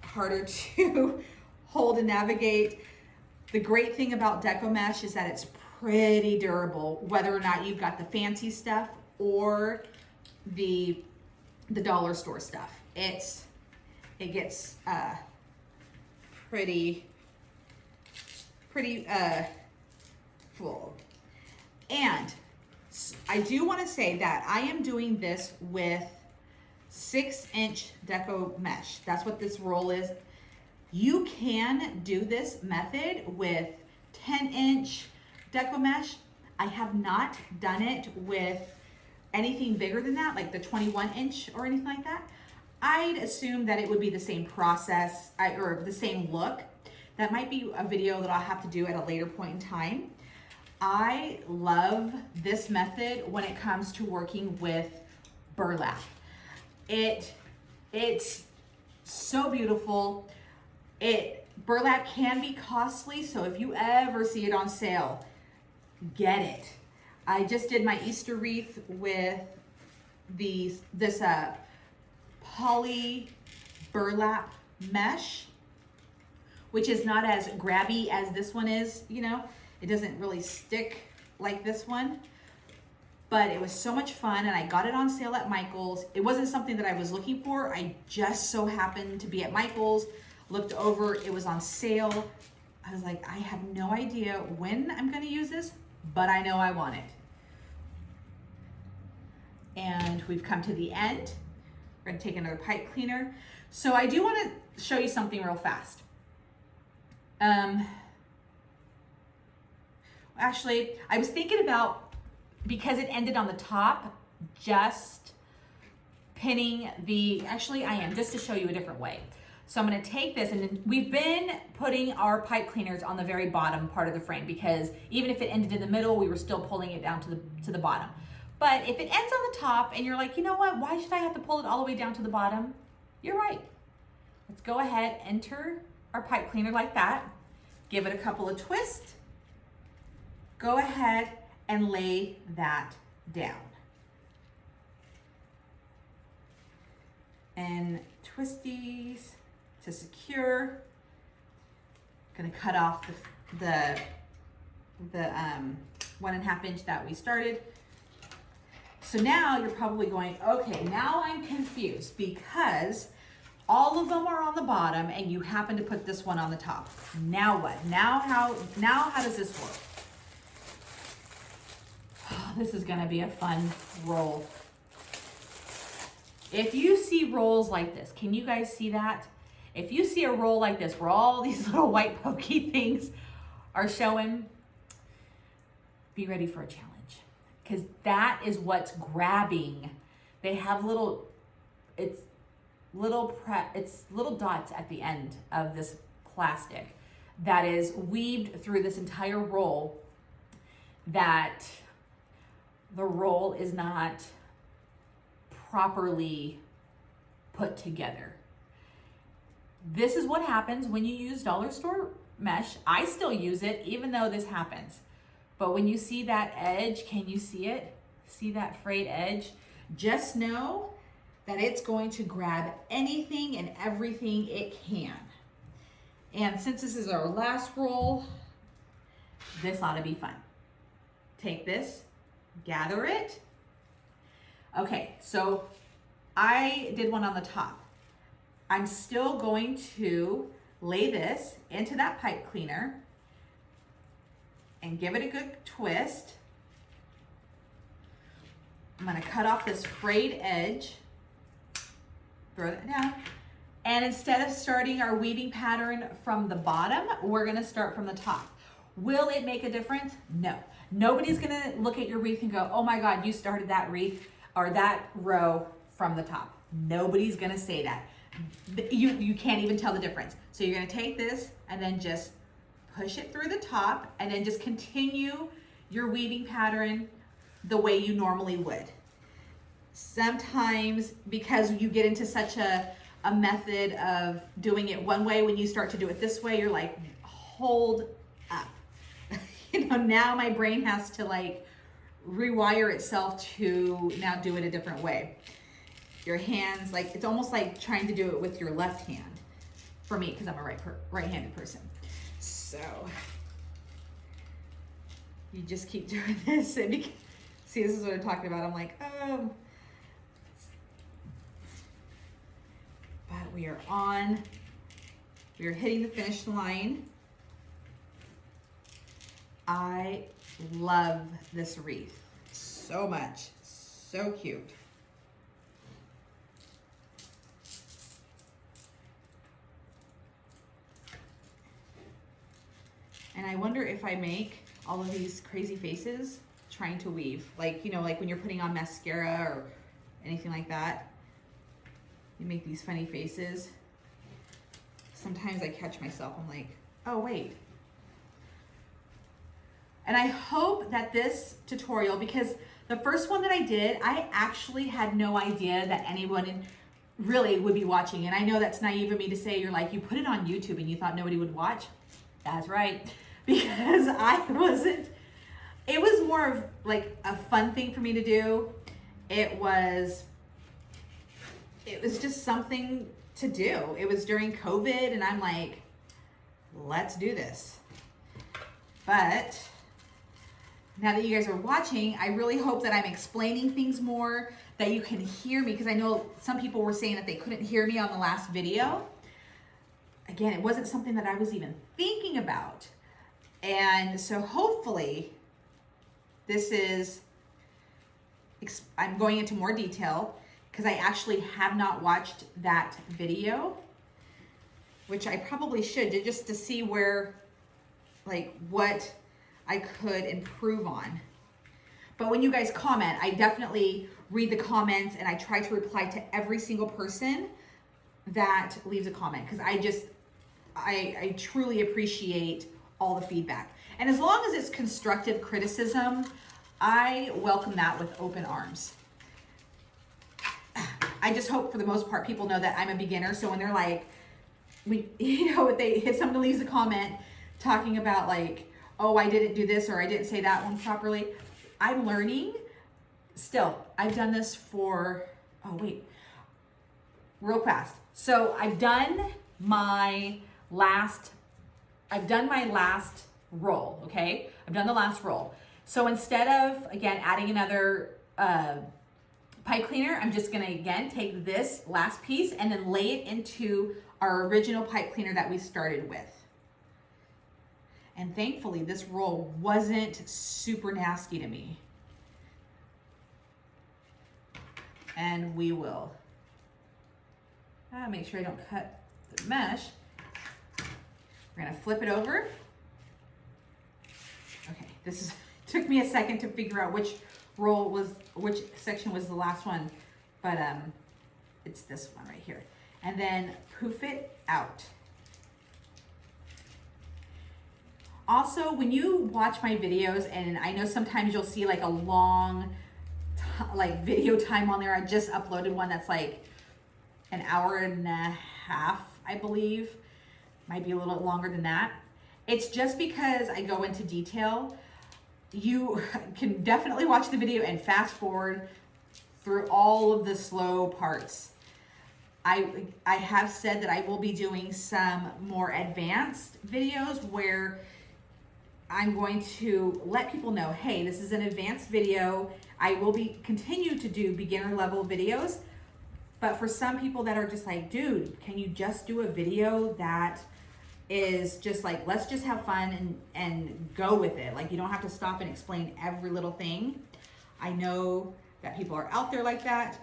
harder to hold and navigate. The great thing about Deco mesh is that it's pretty durable, whether or not you've got the fancy stuff or the dollar store stuff. It gets pretty full. And I do want to say that I am doing this with 6-inch Deco mesh. That's what this roll is. You can do this method with 10-inch Deco mesh. I have not done it with anything bigger than that, like the 21-inch or anything like that. I'd assume that it would be the same process or the same look. That might be a video that I'll have to do at a later point in time. I love this method when it comes to working with burlap. It's so beautiful. Burlap can be costly, so if you ever see it on sale, get it. I just did my Easter wreath with this poly burlap mesh, which is not as grabby as this one is, you know. It doesn't really stick like this one, but it was so much fun, and I got it on sale at Michael's. It wasn't something that I was looking for. I just so happened to be at Michael's, looked over, it was on sale. I was like, I have no idea when I'm gonna use this, but I know I want it. And we've come to the end. We're gonna take another pipe cleaner. So I do wanna show you something real fast. Actually, I was thinking about, because it ended on the top, just pinning actually I am, just to show you a different way. So I'm gonna take this, and then we've been putting our pipe cleaners on the very bottom part of the frame, because even if it ended in the middle, we were still pulling it down to the bottom. But if it ends on the top and you're like, you know what, why should I have to pull it all the way down to the bottom? You're right. Let's go ahead, enter our pipe cleaner like that, give it a couple of twists, go ahead and lay that down. And twisties to secure. Gonna cut off the 1.5 inch that we started. So now you're probably going, okay, now I'm confused, because all of them are on the bottom and you happen to put this one on the top. Now what? Now how does this work? Oh, this is gonna be a fun roll. If you see rolls like this, can you guys see that? If you see a roll like this where all these little white pokey things are showing, be ready for a challenge, because that is what's grabbing. They have it's little dots at the end of this plastic that is weaved through this entire roll, that the roll is not properly put together. This is what happens when you use dollar store mesh. I still use it even though this happens. But when you see that edge, can you see it? See that frayed edge? Just know that it's going to grab anything and everything it can. And since this is our last roll, this ought to be fun. Take this, gather it. Okay, so I did one on the top. I'm still going to lay this into that pipe cleaner and give it a good twist. I'm gonna cut off this frayed edge, throw that down. And instead of starting our weaving pattern from the bottom, we're gonna start from the top. Will it make a difference? No. Nobody's gonna look at your wreath and go, oh my God, you started that wreath or that row from the top. Nobody's gonna say that. You can't even tell the difference. So you're gonna take this and then just push it through the top and then just continue your weaving pattern the way you normally would. Sometimes, because you get into such a method of doing it one way, when you start to do it this way, you're like, hold up. You know, now my brain has to like rewire itself to now do it a different way. Your hands, like, it's almost like trying to do it with your left hand for me, because I'm a right-handed person. So you just keep doing this. And see, this is what I'm talking about. I'm like, oh. But we are hitting the finish line. I love this wreath so much, so cute. And I wonder if I make all of these crazy faces trying to weave, like, you know, like when you're putting on mascara or anything like that, you make these funny faces. Sometimes I catch myself, I'm like, oh wait. And I hope that this tutorial, because the first one that I did, I actually had no idea that anyone really would be watching. And I know that's naive of me to say, you're like, you put it on YouTube and you thought nobody would watch. That's right. Because I wasn't, it was more of like a fun thing for me to do. It was just something to do. It was during COVID and I'm like, let's do this. But now that you guys are watching, I really hope that I'm explaining things more, that you can hear me, because I know some people were saying that they couldn't hear me on the last video. Again, it wasn't something that I was even thinking about. And so hopefully this is, I'm going into more detail because I actually have not watched that video, which I probably should, just to see where, like, what I could improve on. But when you guys comment, I definitely read the comments and I try to reply to every single person that leaves a comment, because I truly appreciate all the feedback. And as long as it's constructive criticism, I welcome that with open arms. I just hope for the most part people know that I'm a beginner, so when they're like, if somebody leaves a comment talking about like, oh, I didn't do this or I didn't say that one properly, I'm learning. Still, I've done this for, real fast. So I've done my last roll, okay? I've done the last roll. So instead of, again, adding another pipe cleaner, I'm just gonna, again, take this last piece and then lay it into our original pipe cleaner that we started with. And thankfully, this roll wasn't super nasty to me. And we will make sure I don't cut the mesh. We're gonna flip it over. Okay, took me a second to figure out which section was the last one, but it's this one right here. And then poof it out. Also, when you watch my videos, and I know sometimes you'll see like a long video time on there. I just uploaded one that's like an hour and a half, I believe. Might be a little longer than that. It's just because I go into detail. You can definitely watch the video and fast forward through all of the slow parts. I have said that I will be doing some more advanced videos where I'm going to let people know, hey, this is an advanced video. I will continue to do beginner level videos, but for some people that are just like, dude, can you just do a video that is just like, let's just have fun and go with it. Like, you don't have to stop and explain every little thing. I know that people are out there like that,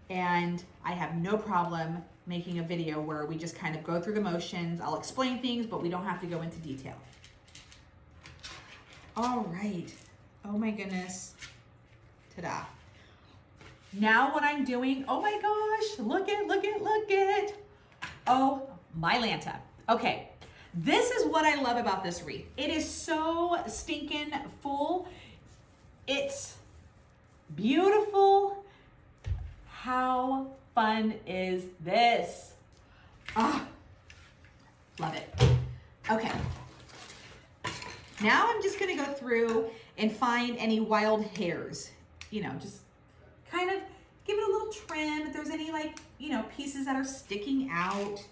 and I have no problem making a video where we just kind of go through the motions. I'll explain things, but we don't have to go into detail. All right. Oh my goodness. Ta-da. Now what I'm doing, oh my gosh, look it. Oh my Lanta. Okay. This is what I love about this wreath. It is so stinking full. It's beautiful. How fun is this? Ah, love it. Okay. Now I'm just gonna go through and find any wild hairs. You know, just kind of give it a little trim. If there's any pieces that are sticking out.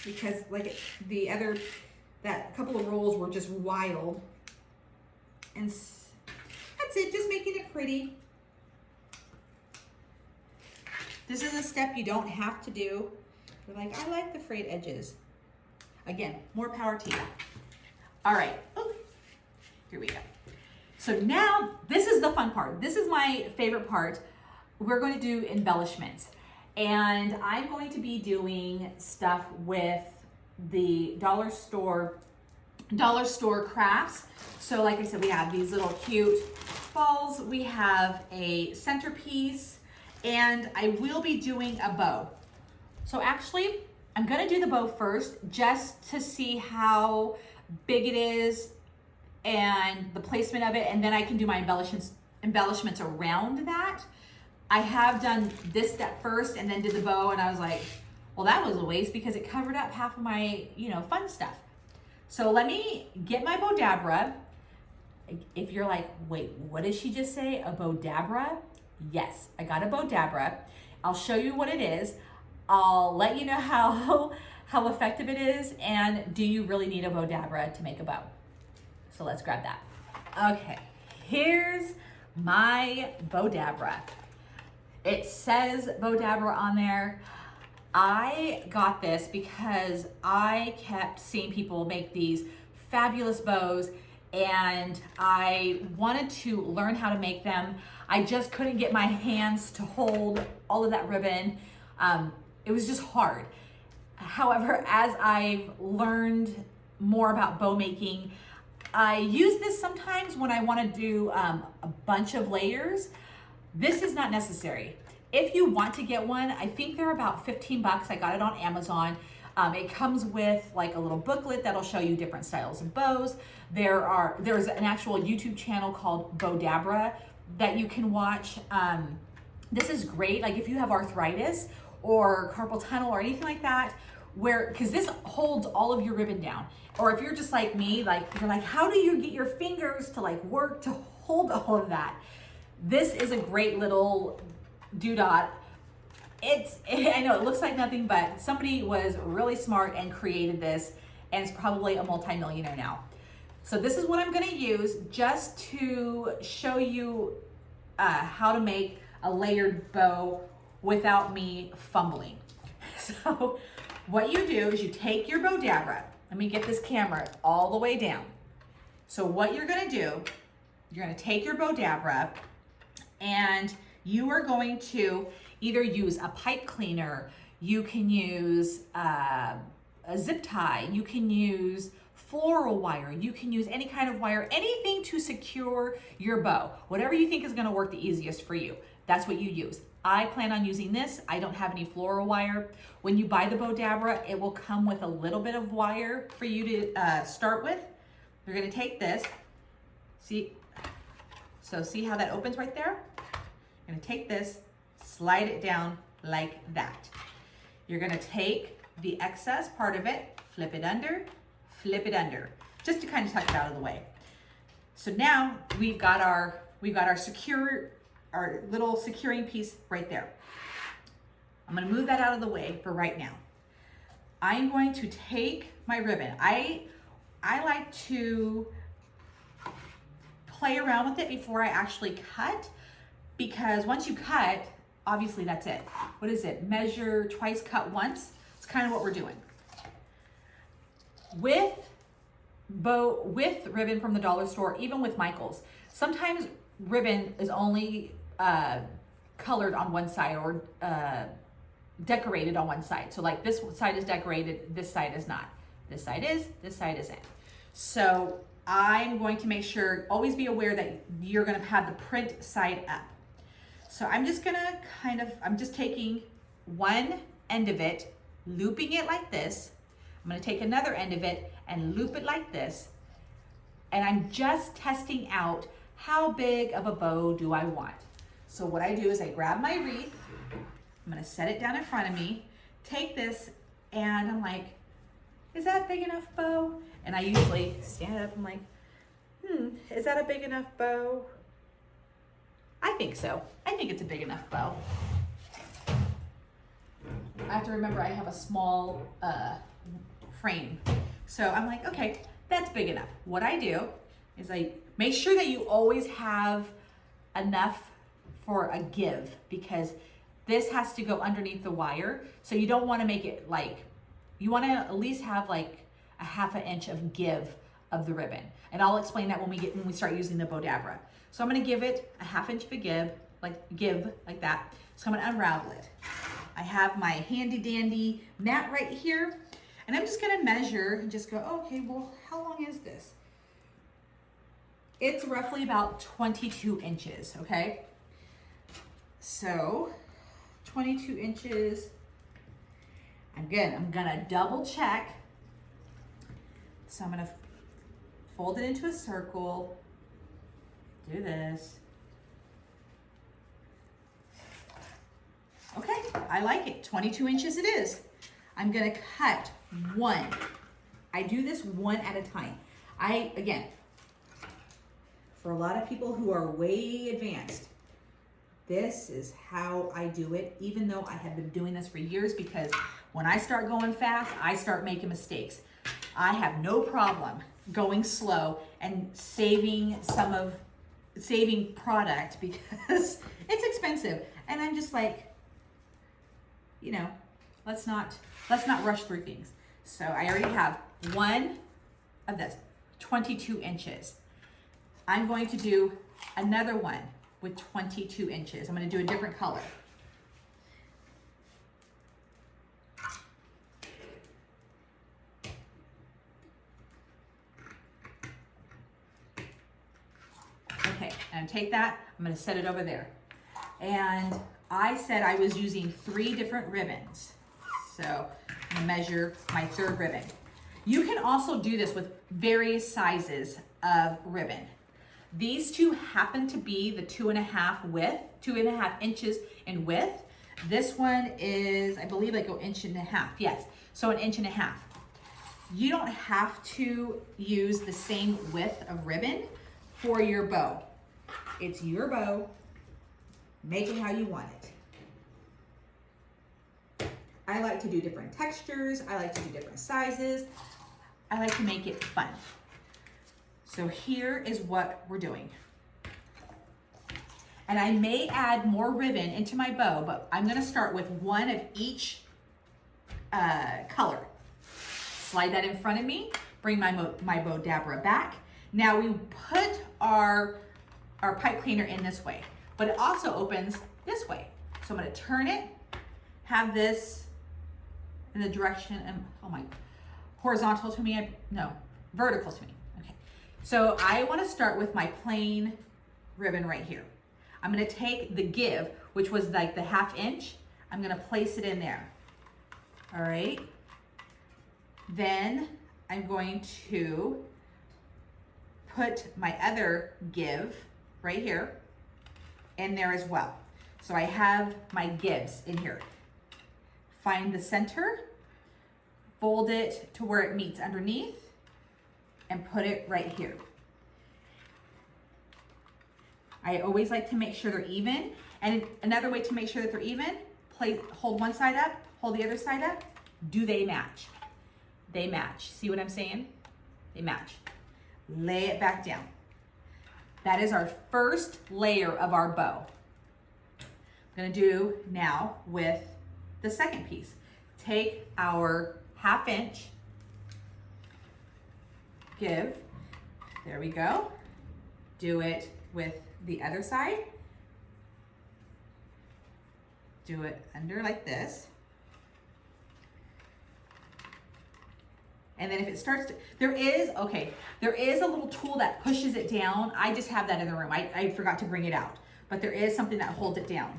Because that couple of rolls were just wild. And that's it, just making it pretty. This is a step you don't have to do. You're like, I like the frayed edges. Again, more power to you. All right, here we go. So now, this is the fun part. This is my favorite part. We're going to do embellishments. And I'm going to be doing stuff with the dollar store crafts. So like I said, we have these little cute balls. We have a centerpiece, and I will be doing a bow. So actually, I'm gonna do the bow first just to see how big it is and the placement of it, and then I can do my embellishments around that. I have done this step first and then did the bow, and I was like, well, that was a waste because it covered up half of my, fun stuff. So let me get my Bowdabra. If you're like, wait, what did she just say? A Bowdabra? Yes, I got a Bowdabra. I'll show you what it is. I'll let you know how effective it is, and do you really need a Bowdabra to make a bow? So let's grab that. Okay, here's my Bowdabra. It says Bowdabra on there. I got this because I kept seeing people make these fabulous bows, and I wanted to learn how to make them. I just couldn't get my hands to hold all of that ribbon. It was just hard. However, as I've learned more about bow making, I use this sometimes when I want to do a bunch of layers. This is not necessary. If you want to get one, I think they're about 15 bucks. I got it on Amazon. It comes with like a little booklet that'll show you different styles of bows. There's an actual YouTube channel called Bowdabra that you can watch. This is great, like if you have arthritis or carpal tunnel or anything like that, because this holds all of your ribbon down. Or if you're just like me, like you're like, how do you get your fingers to like work to hold all of that? This is a great little doodad. I know it looks like nothing, but somebody was really smart and created this, and it's probably a multi-millionaire now. So this is what I'm gonna use just to show you how to make a layered bow without me fumbling. So what you do is you take your Bowdabra. Let me get this camera all the way down. So what you're gonna do, you're gonna take your Bowdabra, and you are going to either use a pipe cleaner, you can use a zip tie, you can use floral wire, you can use any kind of wire, anything to secure your bow. Whatever you think is gonna work the easiest for you, that's what you use. I plan on using this. I don't have any floral wire. When you buy the Bowdabra, it will come with a little bit of wire for you to start with. You're gonna take this, see how that opens right there? You're gonna take this, slide it down like that. You're gonna take the excess part of it, flip it under, just to kind of tuck it out of the way. So now we've got our little securing piece right there. I'm gonna move that out of the way for right now. I'm going to take my ribbon. I like to play around with it before I actually cut, because once you cut, obviously that's it. What is it? Measure twice, cut once. It's kind of what we're doing. With ribbon from the dollar store, even with Michael's, sometimes ribbon is only colored on one side or decorated on one side. So like this side is decorated, this side is not. This side is, this side isn't. So I'm going to make sure, always be aware that you're gonna have the print side up. So I'm just gonna I'm just taking one end of it, looping it like this. I'm gonna take another end of it and loop it like this. And I'm just testing out how big of a bow do I want. So what I do is I grab my wreath, I'm gonna set it down in front of me, take this, and I'm like, is that big enough bow? And I usually stand up, I'm like, is that a big enough bow? I think so. I think it's a big enough bow. I have to remember I have a small frame. So I'm like, okay, that's big enough. What I do is I make sure that you always have enough for a give, because this has to go underneath the wire. So you don't want to make it like, you want to at least have like a half an inch of give of the ribbon. And I'll explain that when we start using the Bowdabra. So I'm going to give it a half inch of a give like that. So I'm going to unravel it. I have my handy dandy mat right here, and I'm just going to measure and just go, okay, well, how long is this? It's roughly about 22 inches, okay? So 22 inches. I'm gonna double check. So I'm gonna fold it into a circle, do this. Okay, I like it, 22 inches it is. I'm gonna cut one. I do this one at a time. Again, for a lot of people who are way advanced, this is how I do it, even though I have been doing this for years, because when I start going fast, I start making mistakes. I have no problem going slow and saving product because it's expensive. And I'm just like, you know, let's not rush through things. So I already have one of this, 22 inches. I'm going to do another one with 22 inches. I'm going to do a different color. Okay, and take that, I'm going to set it over there. And I said I was using 3 different ribbons. So I'm going to measure my 3rd ribbon. You can also do this with various sizes of ribbon. These 2 happen to be the 2.5 inches in width. This one is, I believe, like 1.5 inches. Yes, so 1.5 inches. You don't have to use the same width of ribbon for your bow. It's your bow. Make it how you want it. I like to do different textures. I like to do different sizes. I like to make it fun. So here is what we're doing. And I may add more ribbon into my bow, but I'm gonna start with one of each color. Slide that in front of me, bring my Bowdabra back. Now we put our pipe cleaner in this way, but it also opens this way. So I'm gonna turn it, have this in the direction, and oh my, horizontal to me, no, vertical to me. Okay, so I wanna start with my plain ribbon right here. I'm gonna take the give, which was like the 1/2 inch, I'm gonna place it in there, all right? Then I'm going to put my other give right here in there as well. So I have my gives in here. Find the center, fold it to where it meets underneath, and put it right here. I always like to make sure they're even. And another way to make sure that they're even, hold one side up, hold the other side up. Do they match? They match. See what I'm saying? They match. Lay it back down. That is our first layer of our bow. I'm gonna do now with the second piece. Take our 1/2 inch, give, there we go. Do it with the other side. Do it under like this. And then if it starts to, there is a little tool that pushes it down. I just have that in the room. I forgot to bring it out, but there is something that holds it down.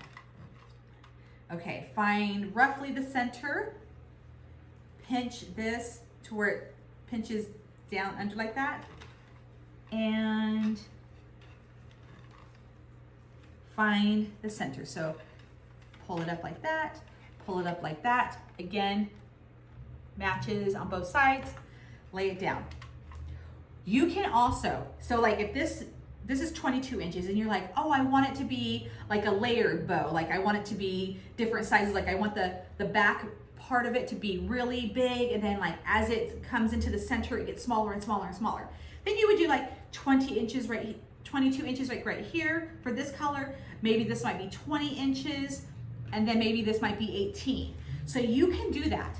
Okay, find roughly the center. Pinch this to where it pinches down under like that. And find the center. So pull it up like that, pull it up like that. Again, matches on both sides, lay it down. You can also, so like if this is 22 inches and you're like, oh, I want it to be like a layered bow. Like I want it to be different sizes. Like I want the back part of it to be really big. And then like as it comes into the center, it gets smaller and smaller and smaller. Then you would do like 22 inches like right here for this color. Maybe this might be 20 inches. And then maybe this might be 18. So you can do that.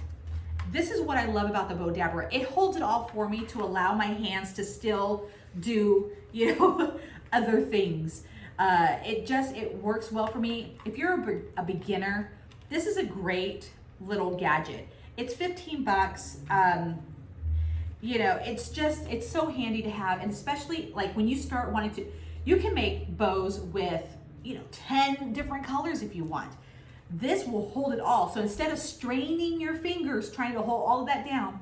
This is what I love about the Bowdabra. It holds it all for me to allow my hands to still do, you know, other things. It works well for me. If you're a beginner, this is a great little gadget. It's 15 bucks. You know, it's so handy to have. And especially like when you start wanting to, you can make bows with, you know, 10 different colors if you want. This will hold it all. So instead of straining your fingers trying to hold all of that down,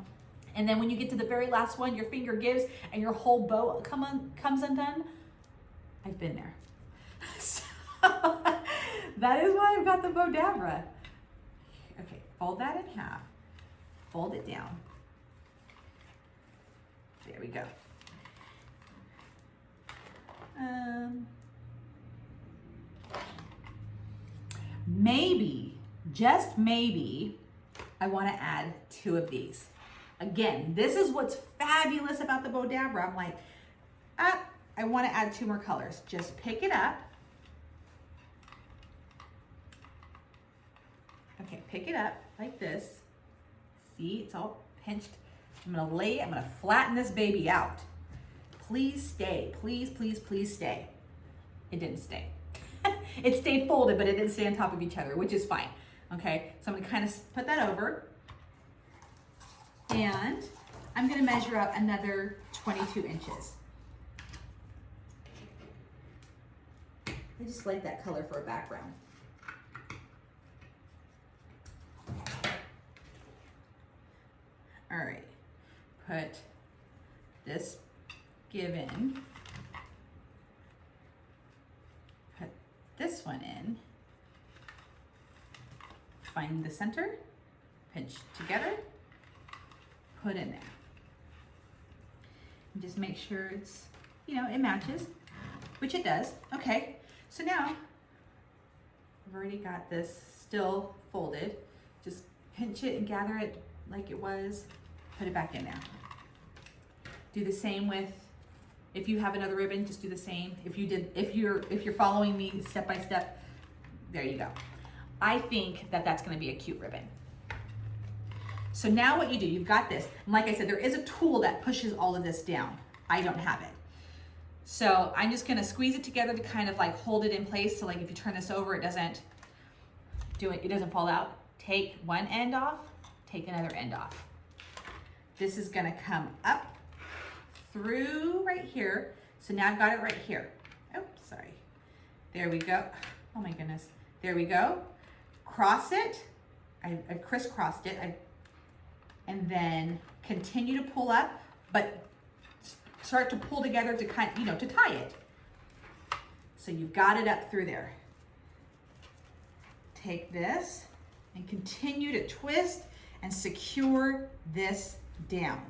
And then when you get to the very last one, your finger gives and your whole bow comes undone. I've been there. So that is why I've got the Bowdabra. Okay, fold that in half, fold it down. There we go. Maybe, just maybe, I want to add 2 of these. Again, this is what's fabulous about the Bowdabra. I'm like, I want to add 2 more colors. Just pick it up. Okay, pick it up like this. See, it's all pinched. I'm gonna I'm gonna flatten this baby out. Please stay, please, please, please stay. It didn't stay. It stayed folded, but it didn't stay on top of each other, which is fine. Okay, so I'm gonna kind of put that over. And I'm gonna measure out another 22 inches. I just like that color for a background. All right, put this give in, put this one in, find the center, pinch together, put in there. And just make sure it's, you know, it matches, which it does. Okay, so now I've already got this still folded. Just pinch it and gather it like it was, put it back in there. Do the same with, if you have another ribbon, just do the same. If you're following me step by step, there you go. I think that that's gonna be a cute ribbon. So now what you do, you've got this. And like I said, there is a tool that pushes all of this down. I don't have it. So I'm just gonna squeeze it together to kind of like hold it in place. So like if you turn this over, it doesn't fall out. Take one end off, take another end off. This is gonna come up through right here. So now I've got it right here. Oh, sorry. There we go. Oh my goodness. There we go. Cross it. I've crisscrossed it. And then continue to pull up, but start to pull together to kind of, you know, to tie it. So you've got it up through there. Take this and continue to twist and secure this down.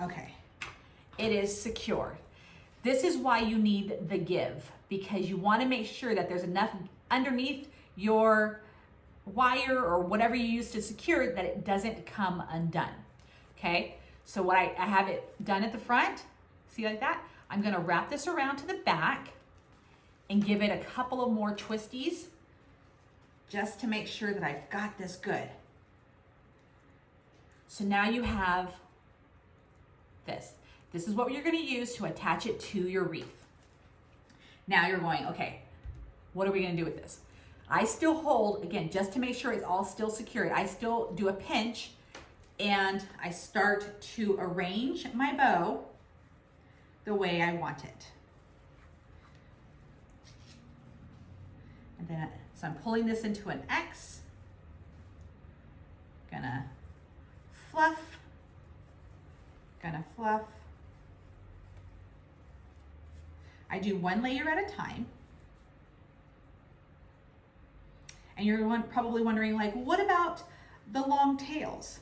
Okay, it is secure. This is why you need the give, because you want to make sure that there's enough underneath your wire or whatever you use to secure it that it doesn't come undone. Okay, so what I have it done at the front, see like that? I'm gonna wrap this around to the back and give it a couple of more twisties just to make sure that I've got this good. So now you have this. This is what you're gonna use to attach it to your wreath. Now you're going, okay, what are we gonna do with this? I still hold, again, just to make sure it's all still secured, I still do a pinch and I start to arrange my bow the way I want it. And then, so I'm pulling this into an X, gonna fluff, I do one layer at a time. And you're probably wondering, like, what about the long tails?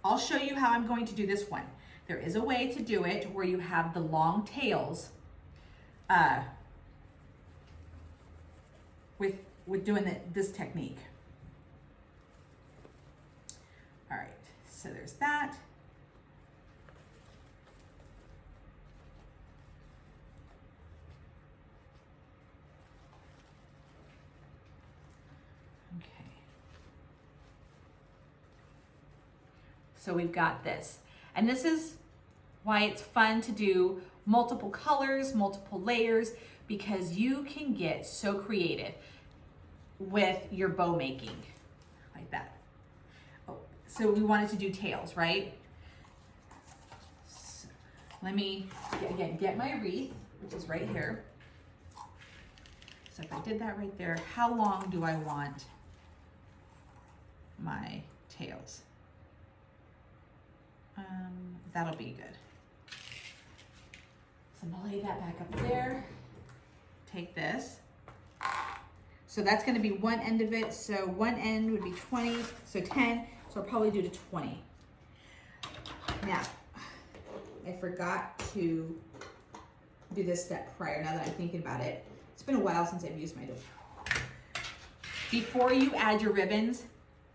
I'll show you how I'm going to do this one. There is a way to do it where you have the long tails with doing this technique. All right, so there's that. So we've got this. And this is why it's fun to do multiple colors, multiple layers, because you can get so creative with your bow making, like that. Oh, so we wanted to do tails, right? So let me, again, get my wreath, which is right here. So if I did that right there, how long do I want my tails? That'll be good. So I'm gonna lay that back up there. Take this. So that's gonna be one end of it. So one end would be 20, so 10. So I'll probably do to 20. Now, I forgot to do this step prior now that I'm thinking about it. It's been a while since I've used my dough. Before you add your ribbons,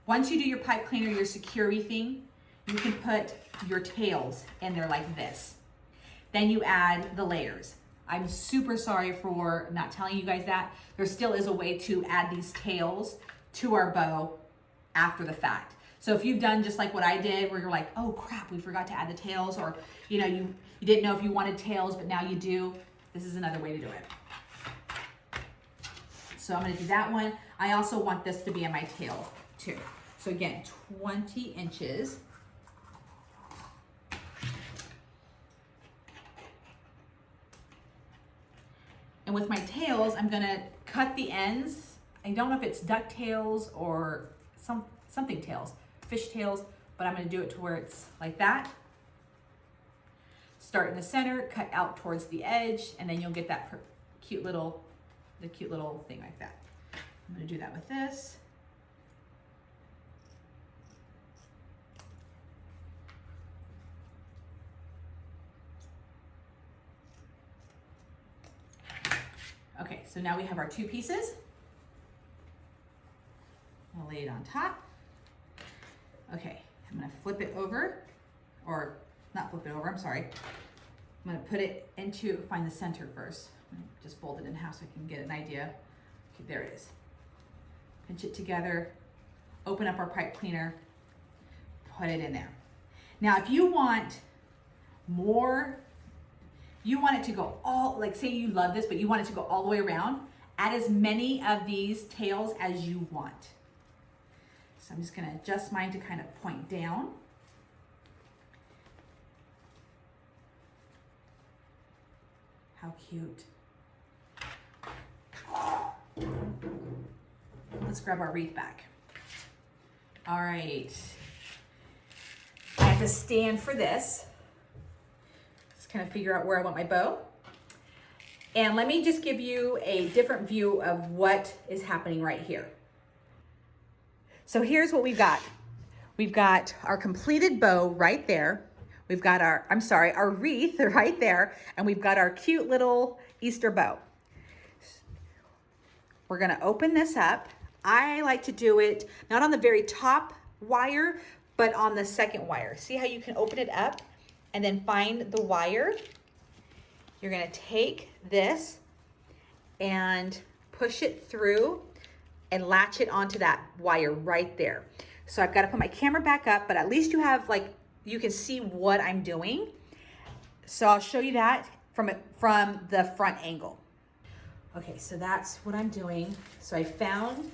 once you do your pipe cleaner, your security thing, you can put your tails in there like this. Then you add the layers. I'm super sorry for not telling you guys that. There still is a way to add these tails to our bow after the fact. So if you've done just like what I did, where you're like, oh crap, we forgot to add the tails, or you know, you didn't know if you wanted tails, but now you do, this is another way to do it. So I'm gonna do that one. I also want this to be in my tail too. So again, 20 inches. And with my tails, I'm gonna cut the ends. I don't know if it's duck tails or something tails, fish tails, but I'm gonna do it to where it's like that. Start in the center, cut out towards the edge, and then you'll get that cute little thing like that. I'm gonna do that with this. Okay, so now we have our two pieces. I'll lay it on top. Okay, I'm gonna flip it over, or not flip it over, I'm sorry. I'm gonna put it into, find the center first. Just fold it in half so I can get an idea. Okay, there it is. Pinch it together, open up our pipe cleaner, put it in there. Now, if you want more, you want it to go all, like say you love this, but you want it to go all the way around, add as many of these tails as you want. So I'm just gonna adjust mine to kind of point down. How cute. Let's grab our wreath back. All right. I have to stand for this. Just kind of figure out where I want my bow. And let me just give you a different view of what is happening right here. So here's what we've got. We've got our completed bow right there. We've got our, our wreath right there. And we've got our cute little Easter bow. We're gonna open this up. I like to do it not on the very top wire, but on the second wire. See how you can open it up and then find the wire? You're gonna take this and push it through and latch it onto that wire right there. So I've gotta put my camera back up, but at least you have you can see what I'm doing. So I'll show you that from the front angle. Okay, so that's what I'm doing. So I found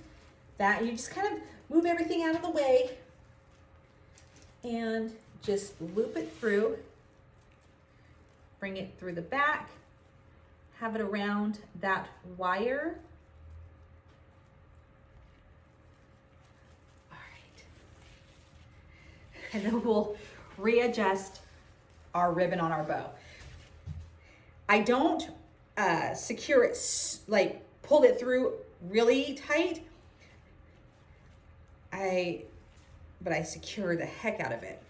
that you just kind of move everything out of the way and just loop it through, bring it through the back, have it around that wire. All right. And then we'll readjust our ribbon on our bow. I don't secure it, pull it through really tight. But I secure the heck out of it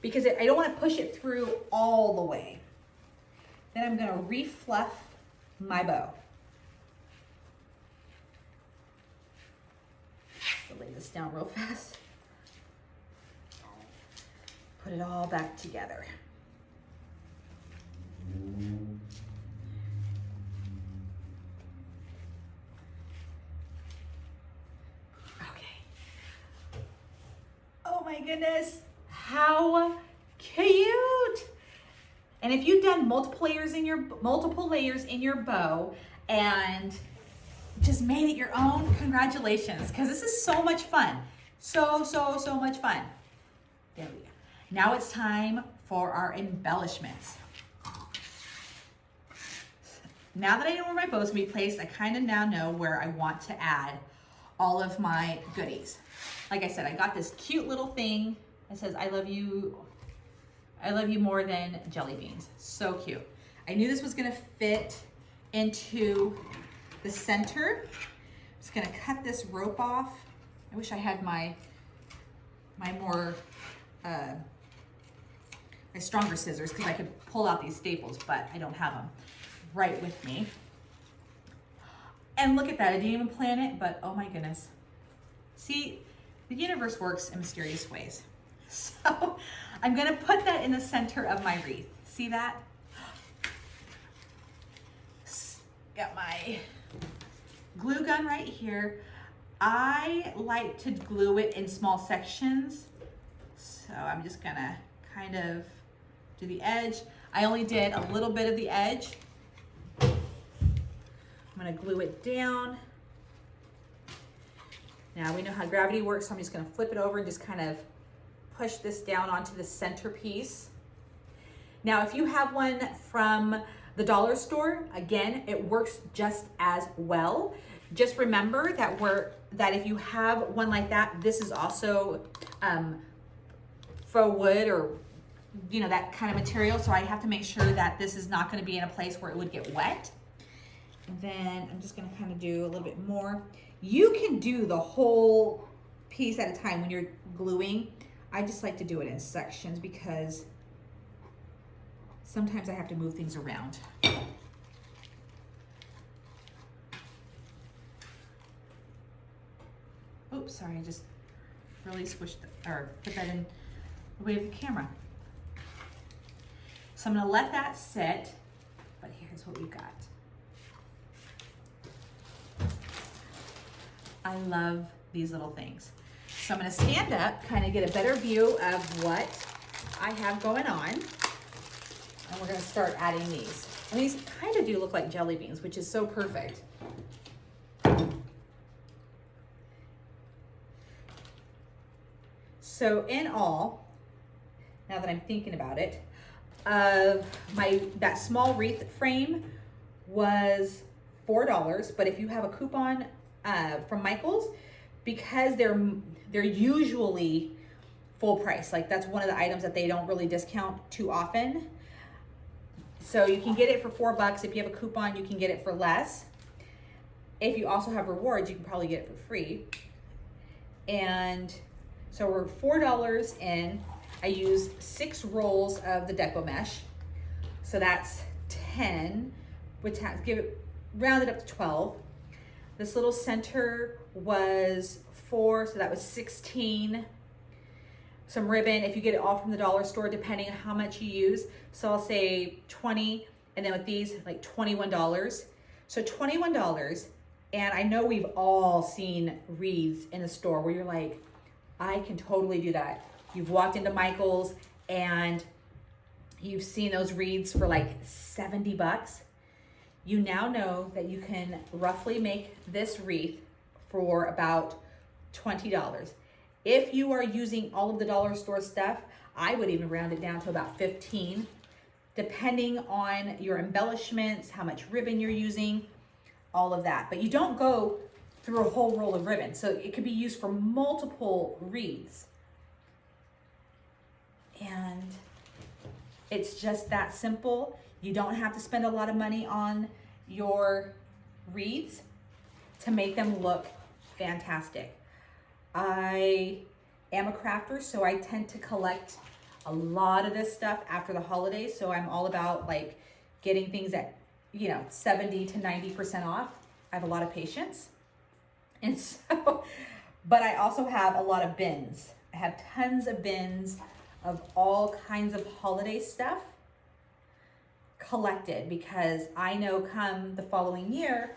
because I don't want to push it through all the way. Then I'm gonna refluff my bow. I'll lay this down real fast. Put it all back together. Oh my goodness, how cute. And if you've done multiple layers in your bow and just made it your own, congratulations, because this is so much fun. So much fun. There we go. Now it's time for our embellishments. Now that I know where my bow's gonna be placed, I kind of now know where I want to add all of my goodies. Like I said, I got this cute little thing that says, I love you, I love you more than jelly beans. So cute. I knew this was gonna fit into the center. I'm just gonna cut this rope off. I wish I had my more, my stronger scissors because I could pull out these staples, but I don't have them right with me. And look at that, I didn't even plan it, but oh my goodness. See, the universe works in mysterious ways. So I'm gonna put that in the center of my wreath. See that? Got my glue gun right here. I like to glue it in small sections. So I'm just gonna kind of do the edge. I only did a little bit of the edge. I'm gonna glue it down. Now we know how gravity works, so I'm just gonna flip it over and just kind of push this down onto the centerpiece. Now, if you have one from the dollar store, again, it works just as well. Just remember that if you have one like that, this is also faux wood or that kind of material. So I have to make sure that this is not going to be in a place where it would get wet. And then I'm just going to kind of do a little bit more. You can do the whole piece at a time when you're gluing. I just like to do it in sections because sometimes I have to move things around. Oops, sorry, I just really squished or put that in the way of the camera. So I'm gonna let that sit, but here's what we got. I love these little things. So I'm gonna stand up, kind of get a better view of what I have going on. And we're gonna start adding these. And these kind of do look like jelly beans, which is so perfect. So in all, now that I'm thinking about it, that small wreath frame was $4, but if you have a coupon from Michael's, because they're usually full price, like that's one of the items that they don't really discount too often. So you can get it for $4. If you have a coupon, you can get it for less. If you also have rewards, you can probably get it for free. And so we're $4 in. I use 6 rolls of the Deco mesh. So that's 10, which round it up to 12. This little center was 4, so that was 16. Some ribbon, if you get it all from the dollar store, depending on how much you use. So I'll say 20, and then with these, like $21. So $21, and I know we've all seen wreaths in a store where you're like, I can totally do that. You've walked into Michael's and you've seen those wreaths for like $70. You now know that you can roughly make this wreath for about $20. If you are using all of the dollar store stuff, I would even round it down to about 15, depending on your embellishments, how much ribbon you're using, all of that. But you don't go through a whole roll of ribbon. So it could be used for multiple wreaths. And it's just that simple. You don't have to spend a lot of money on your wreaths to make them look fantastic. I am a crafter, so I tend to collect a lot of this stuff after the holidays. So I'm all about like getting things at 70 to 90% off. I have a lot of patience. And so, but I also have a lot of bins. I have tons of bins of all kinds of holiday stuff collected because I know come the following year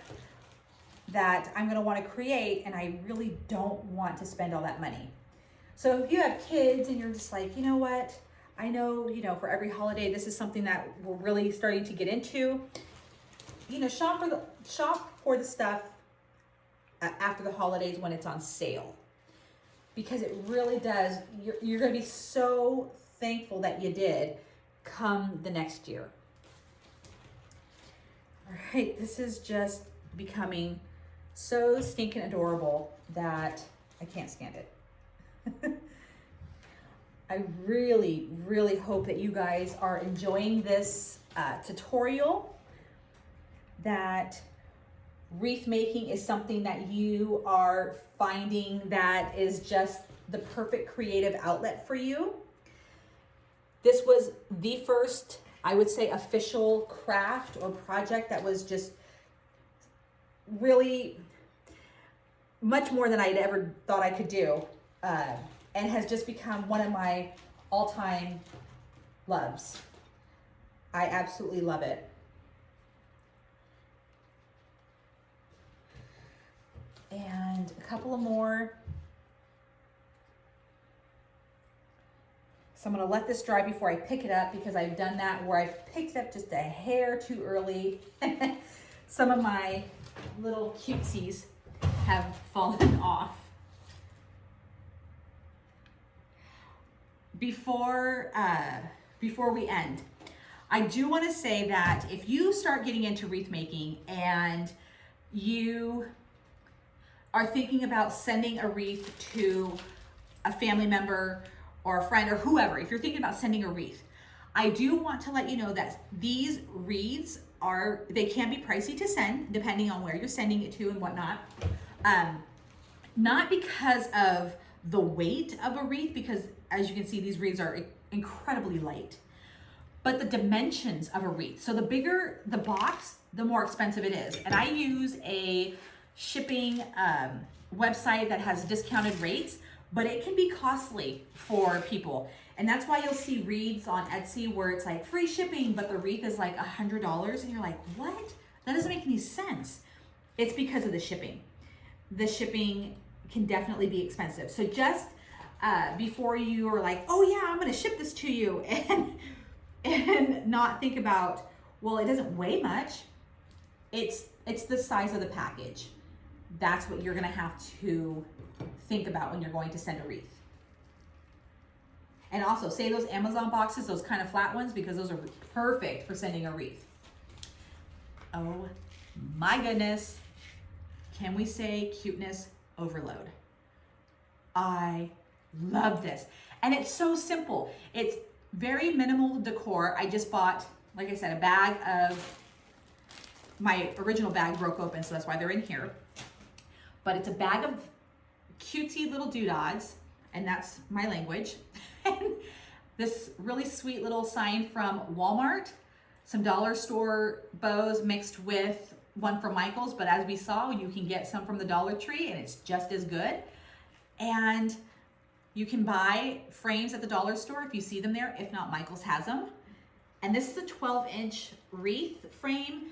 that I'm gonna wanna create and I really don't want to spend all that money. So if you have kids and you're just like, you know what, I know, for every holiday, this is something that we're really starting to get into, shop for the stuff after the holidays when it's on sale, because it really does, you're going to be so thankful that you did come the next year. All right, this is just becoming so stinking adorable that I can't stand it. I really, really hope that you guys are enjoying this tutorial, that wreath making is something that you are finding that is just the perfect creative outlet for you. This was the first, I would say, official craft or project that was just really much more than I'd ever thought I could do, and has just become one of my all-time loves. I absolutely love it. And a couple of more. So I'm gonna let this dry before I pick it up, because I've done that where I've picked it up just a hair too early. Some of my little cutesies have fallen off. Before we end, I do want to say that if you start getting into wreath making and you are thinking about sending a wreath to a family member or a friend or whoever, if you're thinking about sending a wreath, I do want to let you know that these wreaths they can be pricey to send depending on where you're sending it to and whatnot. Not because of the weight of a wreath, because as you can see, these wreaths are incredibly light, but the dimensions of a wreath. So the bigger the box, the more expensive it is. And I use a shipping website that has discounted rates, but it can be costly for people. And that's why you'll see wreaths on Etsy where it's like free shipping, but the wreath is like $100. And you're like, what? That doesn't make any sense. It's because of the shipping. The shipping can definitely be expensive. So just before you are like, oh yeah, I'm gonna ship this to you, and not think about, well, it doesn't weigh much. It's the size of the package. That's what you're gonna have to think about when you're going to send a wreath. And also save those Amazon boxes, those kind of flat ones, because those are perfect for sending a wreath. Oh my goodness. Can we say cuteness overload? I love this. And it's so simple. It's very minimal decor. I just bought, like I said, a bag of, my original bag broke open, so that's why they're in here. But it's a bag of cutesy little doodads, and that's my language. And this really sweet little sign from Walmart, some dollar store bows mixed with one from Michael's, but as we saw, you can get some from the Dollar Tree and it's just as good. And you can buy frames at the dollar store if you see them there. If not, Michael's has them. And this is a 12-inch wreath frame.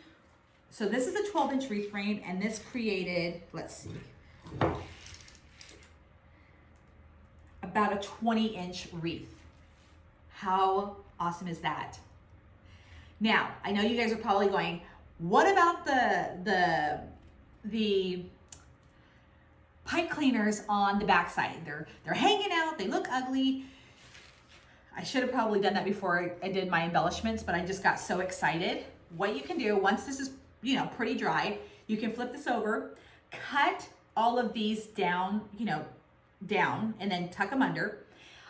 So this is a 12-inch wreath frame, and this created, let's see, about a 20-inch wreath. How awesome is that? Now, I know you guys are probably going, what about the pipe cleaners on the backside? They're hanging out, they look ugly. I should have probably done that before I did my embellishments, but I just got so excited. What you can do, once this is, pretty dry, you can flip this over, cut all of these down, down, and then tuck them under.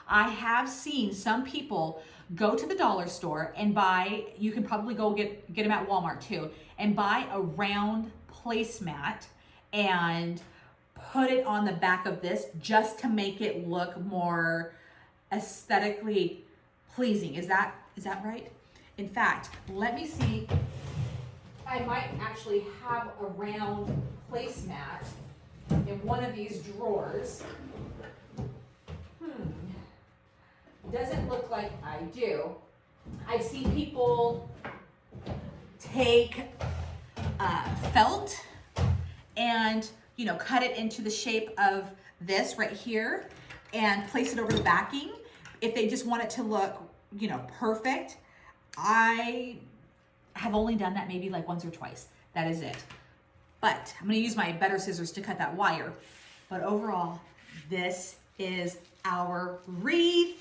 I have seen some people go to the dollar store and buy, you can probably go get them at Walmart too, and buy a round placemat and put it on the back of this just to make it look more aesthetically pleasing. Is that right? In fact, let me see. I might actually have a round placemat in one of these drawers. Doesn't look like I do. I've seen people take felt and cut it into the shape of this right here and place it over the backing if they just want it to look perfect. I have only done that maybe like once or twice. That is it. But I'm going to use my better scissors to cut that wire. But overall, this is our wreath.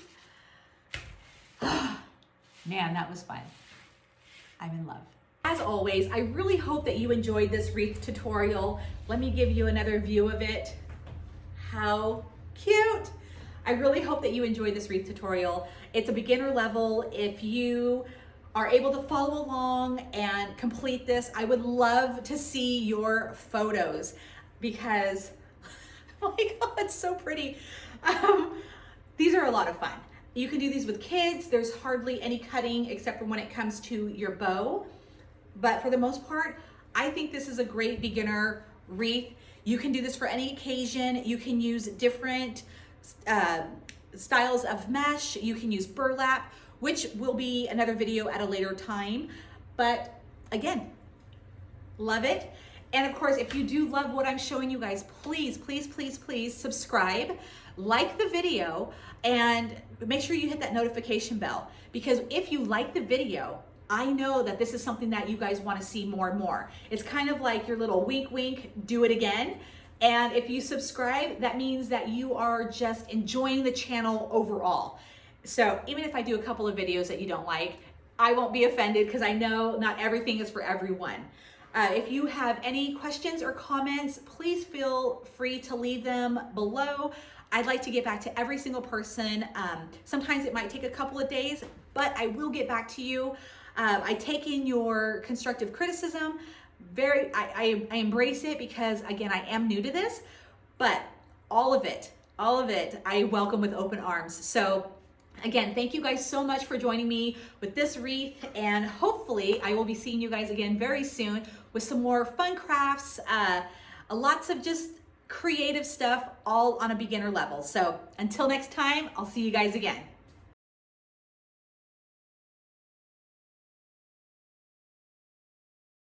Man, that was fun. I'm in love. As always, I really hope that you enjoyed this wreath tutorial. Let me give you another view of it. How cute. I really hope that you enjoyed this wreath tutorial. It's a beginner level. If you are able to follow along and complete this, I would love to see your photos because, oh my God, it's so pretty. These are a lot of fun. You can do these with kids. There's hardly any cutting except for when it comes to your bow. But for the most part, I think this is a great beginner wreath. You can do this for any occasion. You can use different styles of mesh. You can use burlap, which will be another video at a later time. But again, love it. And of course, if you do love what I'm showing you guys, please, please, please, please subscribe, like the video, and make sure you hit that notification bell. Because if you like the video, I know that this is something that you guys want to see more and more. It's kind of like your little wink, wink, do it again. And if you subscribe, that means that you are just enjoying the channel overall. So even if I do a couple of videos that you don't like, I won't be offended because I know not everything is for everyone. If you have any questions or comments, please feel free to leave them below. I'd like to get back to every single person. Sometimes it might take a couple of days, but I will get back to you. I take in your constructive criticism. I embrace it because, again, I am new to this, but all of it, I welcome with open arms. So again, thank you guys so much for joining me with this wreath, and hopefully I will be seeing you guys again very soon with some more fun crafts, lots of just creative stuff, all on a beginner level. So until next time, I'll see you guys again.